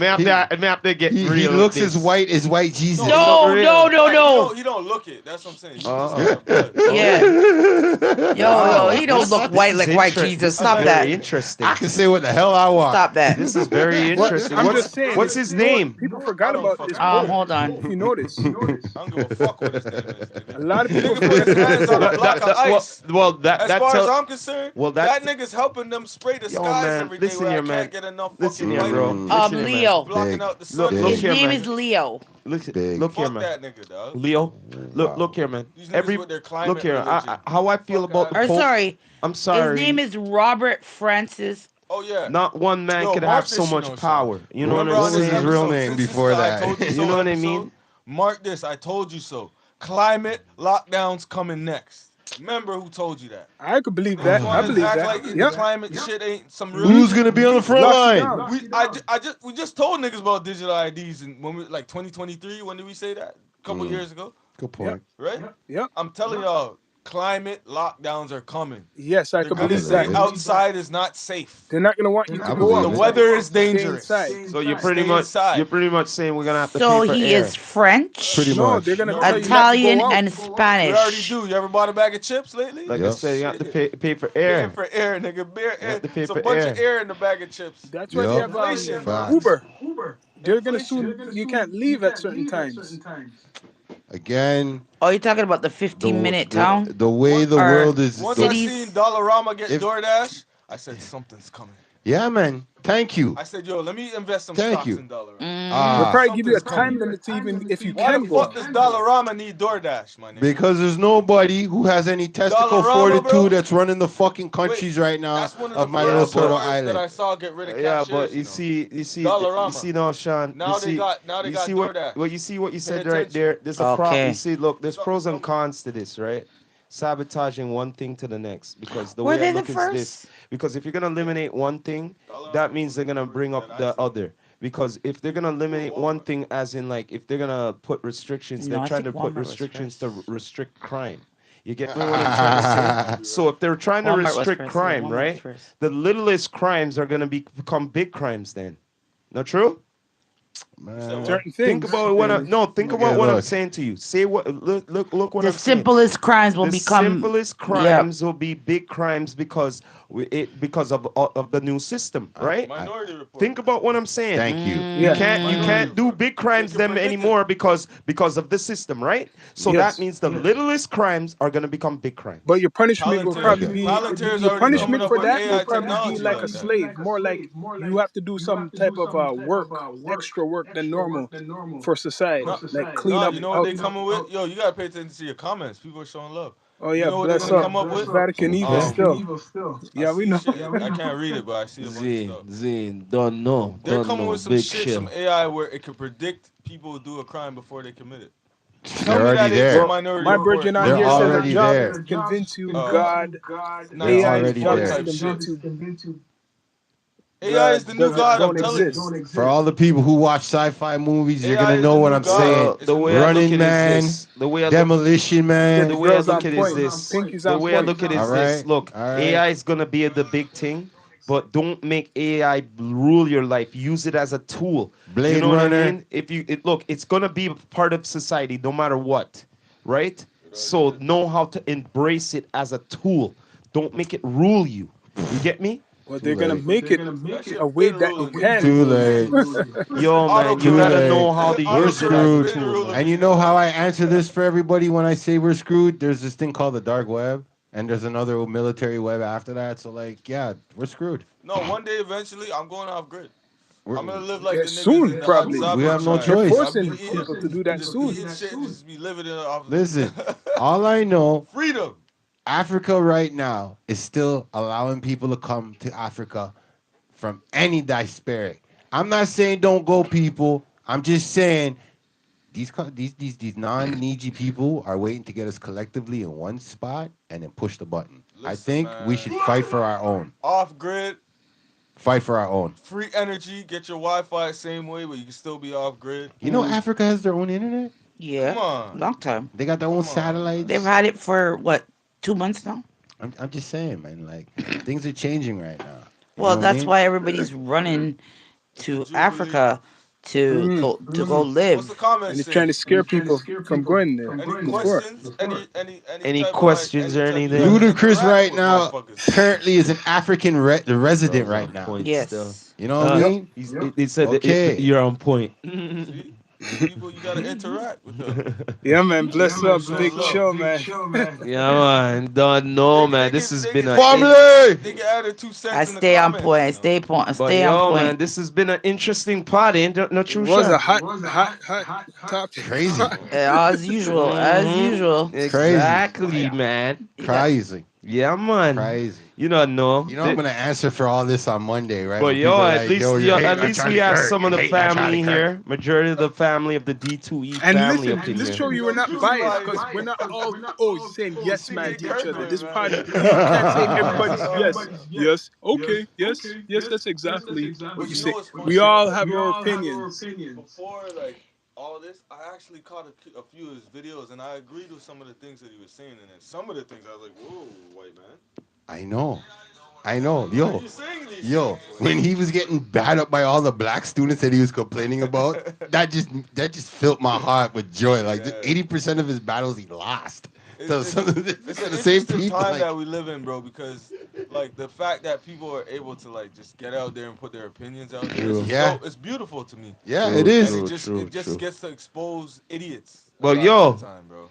May have to get He real. looks with as this. white as white Jesus. He No, look no, real. no, no. He don't look it. That's what I'm saying. You just Oh. see the blood. Yeah. Yo, Wow. he don't look white is like white interest- Jesus. This is Stop very that. interesting. I can say what the hell I want. Stop that. This is very What? interesting. I'm just saying. What's his You know what? name? People I forgot don't about fucking this know. Pope. Hold on. If you notice, I don't give a fuck what his name is. a Nigga. lot of people Nigga put his forget. hands on a block of ice. As That far as tell, I'm concerned, well, that that- nigga's helping them spray the Yo, skies man, every day listen where here, I man. can't get enough Listen fucking here, light bro. Mm. Listen here, man. Leo. blocking Big. out the Look, sun. look His here, name man. is Leo. Big. Look here, Fuck man. that nigga, dog. Leo, Wow. look here, man. These niggas with their climate Look here. religion. How I feel Fuck about the outta Or Pope. sorry, I'm his sorry. name is Robert Francis. Oh yeah. Not one man Yo, could mark have so this, much Sean. power. You know What what Remember I'm on this was saying? his real episode, name since this before is the that? I told you You so know what I episode, mean? Mark this. I told you so. Climate lockdowns coming next. Remember who told you that? I could believe Niggas that. I want to believe act that. like the Yep. climate shit ain't some real. Who's gonna be on the front Lock it line? down. We just told niggas about digital IDs and when we like 2023. When did we say that? A couple years ago, Good point. right? Yep. I'm telling y'all, climate lockdowns are coming. Yes, I They're could gonna believe say that. outside is not safe. They're not gonna want you to I go believe The out. it. weather is Stay dangerous. inside. So you're Stay pretty much inside. saying we're gonna have to So pay for he air. is French, Pretty No, much. they're gonna No, tell you not to Italian, go out. and You already Spanish. do. You ever bought a bag of chips lately? Like I Yep. said, you have to pay for Paying air. for air, nigga. Beer, You air. have to pay It's a for bunch of air. air in the bag of chips. That's why they Yup. have Inflation. Facts. Uber. They're gonna Inflation. soon. You can't leave at certain times. Again, Oh, you're talking about the the, 15-minute the, town? the way the Or world is. Once The, I cities. seen Dollarama get If- DoorDash, I said something's coming. yeah, man. Thank you. I said, yo, let me invest some Thank stocks you. in Dollarama. Mm. They'll Ah, probably give you a Something's time coming. limit to even if you Why can the go fuck out. does Dollarama need DoorDash, my nigga? because there's nobody who has any testicle Dollarama, fortitude bro? that's running the fucking countries right now That's one of of the my first little turtle stores that I island. saw get rid of Yeah, cashiers. but you see Dollarama. now, Sean. Now you they see, got you DoorDash. see what you see what you said Pay right attention. there. There's a problem. Okay. You see, look, there's pros and cons to this, right? Sabotaging one thing to the next because the Were way they I the look is this. first? Because if you're gonna eliminate one thing, that means they're gonna bring up the other. Because if they're gonna eliminate one thing, as in like if they're gonna put restrictions, No, they're I trying to think put Walmart was restrictions to first. restrict crime. You get me what I'm trying to say? So if they're trying to Walmart was restrict first. crime, Walmart was right? first. The littlest crimes are gonna become big crimes then. Not true? Man. Certain things. Think about what I no. Think Okay, about what I'm look. saying to you. Say what. Look what The I'm saying. simplest crimes will The become. simplest crimes will be big crimes because because of the new system, right? Minority Report. Think about what I'm saying. Thank you. You Yeah. can't do big crimes can them predict it. anymore because of the system, right? So Yes. that means the littlest crimes are gonna become big crimes. But your punishment will Palantir. probably be Palantir's your already punishment coming up for with that AI will probably technology be like like a that. slave, more like you have to do some type of work, extra work than normal for society, like clean No, up. you know what out. they coming with? Yo, you gotta pay attention to your comments. People are showing love. Oh You yeah, know what they're bless gonna up. come up with? Vatican evil Okay. still. I Yeah, we see know. shit. I can't read it, but I see a bunch of Zane, stuff. Zane, don't know, They're don't coming know. with some Big shit, some chill. AI where it can predict people who do a crime before they commit it. Tell They're me already that ain't some there. Well, Minority my Report. virgin on They're here says a already job is there. to convince you Uh, God. They're AI's already 1984 job is there. to type convince shit. you AI is God the new doesn't God. I'm don't telling exist. you. For all the people who watch sci-fi movies, you're AI gonna is know the what new I'm God. saying. Well, It's the a new way I look Running at it is generation. Man, this. The way I look, Demolition The the Man. way I girl's look on at it is point. this. Pinky's The on way I point. look at it All is this. right. Look, All right. AI is gonna be the big thing, but don't make AI rule your life. Use it as a tool. You Blade know what I Runner. mean? If you look, it's gonna be a part of society no matter what, right? So know how to embrace it as a tool. Don't make it rule you. You get me? Well, Too they're gonna late. make it That a shit way been that it ruling me. can Too rule you. late. Yo, man, you Too gotta Autocorrect. late. know how to We're use it as a Autocorrect screwed. been tool, ruling man. And me, you know bro. how I answer this for everybody when I say we're screwed? There's this thing called the dark web, and there's another military web after that. So like, yeah, we're screwed. No, one day eventually I'm going off grid. We're, I'm gonna live like Yeah, the niggas soon in the probably. we Zabra have no They're tribe. choice. I'll be forcing eating, people to do that just be soon. eating shit, and just be living it off. Listen, all I know, Freedom. Africa right now is still allowing people to come to Africa from any diasporic. I'm not saying don't go, people. I'm just saying these non-Niji people are waiting to get us collectively in one spot and then push the button. I Listen, think we man. should fight for our own. Off grid, Fight for our own. free energy. Get your Wi-Fi same way, but you can still be off grid. You know, Africa has their own internet. Come Yeah, on, long time. They got their own come on, man. They've satellites. had it for what, 2 months now? I'm just saying, man. Like things are changing right now. You know Well, what I that's mean? why everybody's running The to Jubilee. Africa to Mm. go What's the live. And comments they're trying saying? to scare people from going there Any before. questions? Any Any type of like questions or you gotta anything? Ludacris interact right with now motherfuckers. currently is an African resident Bros right on now. point still. Yes. You know what I Yep. mean? He said that Okay. you're on point. See, these people you gotta interact with them. Yeah, man. Bless up. Show Big love. chill, man. Yeah, man. Don't know, man. This has been a Family. They can add their 2 cents I in the stay on comments. point. I You know? stay point. I But stay on yo, man, point. this has been an interesting party, ain't no It true was a shot. hot topic. Crazy. As usual. As usual. It's crazy. Exactly, man. You got Crazy. Yeah, man. Crazy. You don't know. You know I'm gonna answer for all this on Monday, right? But When yo, people are at like, least yo, you're hating at on least we Charlie have Kirk. some of You're the hating on family Charlie Kirk. here. Majority of the family of the D2E And family listen, up in this here. show you were not Who's biased biased? because we're not all saying yes man TK to each other. Kirkland, This man. pod you can't say everybody's yes, okay, yes, that's exactly what But you you know say. what's funny? We all have our opinions. Before like all this, I actually caught a few of his videos, and I agreed with some of the things that he was saying, and then some of the things I was like, "Whoa, white man." I know. Why are Yo, you saying these yo, things? when he was getting bad up by all the black students that he was complaining about, that just filled my heart with joy. Like Yeah. 80% of his battles he lost. So It's some of the, it's the an same interesting people. time Like, that we live in, bro, because like the fact that people are able to like just get out there and put their opinions out there, True. Yeah. it's beautiful to me. yeah, True, it is. And true, it just true. gets to expose idiots. a But lot yo, of the time, bro.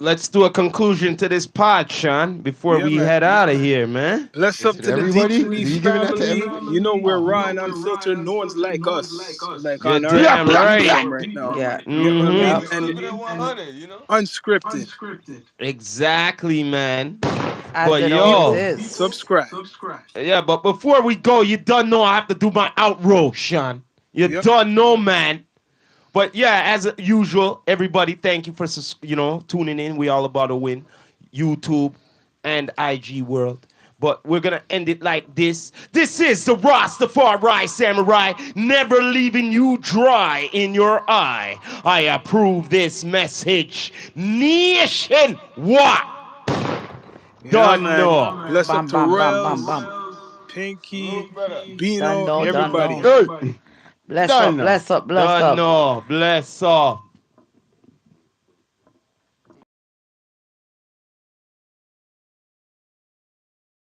let's do a conclusion to this pod, Sean, before Yeah, we man. head out of here, man. Bless Is up it to the everybody? D2E Are you giving that to family. everybody? You know we're raw and unfiltered. No one's like us, like You're on our damn right. platform right now. Yeah. You get what I Mm-hmm. mean? We And keep it at 100, you know. unscripted. Exactly, man. As But it always yo, is. Subscribe. yeah, but before we go, you don't know I have to do my outro, Sean. You Yep. don't know, man. But yeah, as usual, everybody, thank you for tuning in. We all about to win, YouTube and IG world. But we're gonna end it like this. This is the Rastafari Samurai, never leaving you dry in your eye. I approve this message. Nation, what? Yeah, Don't man. know. Bless up Bam, to bam, bam, bam, Royals, bam. Pinky, Look better. Bino, Don't know. everybody. Hey, Bless up, done now. bless up, bless Don't up. know. Bless up.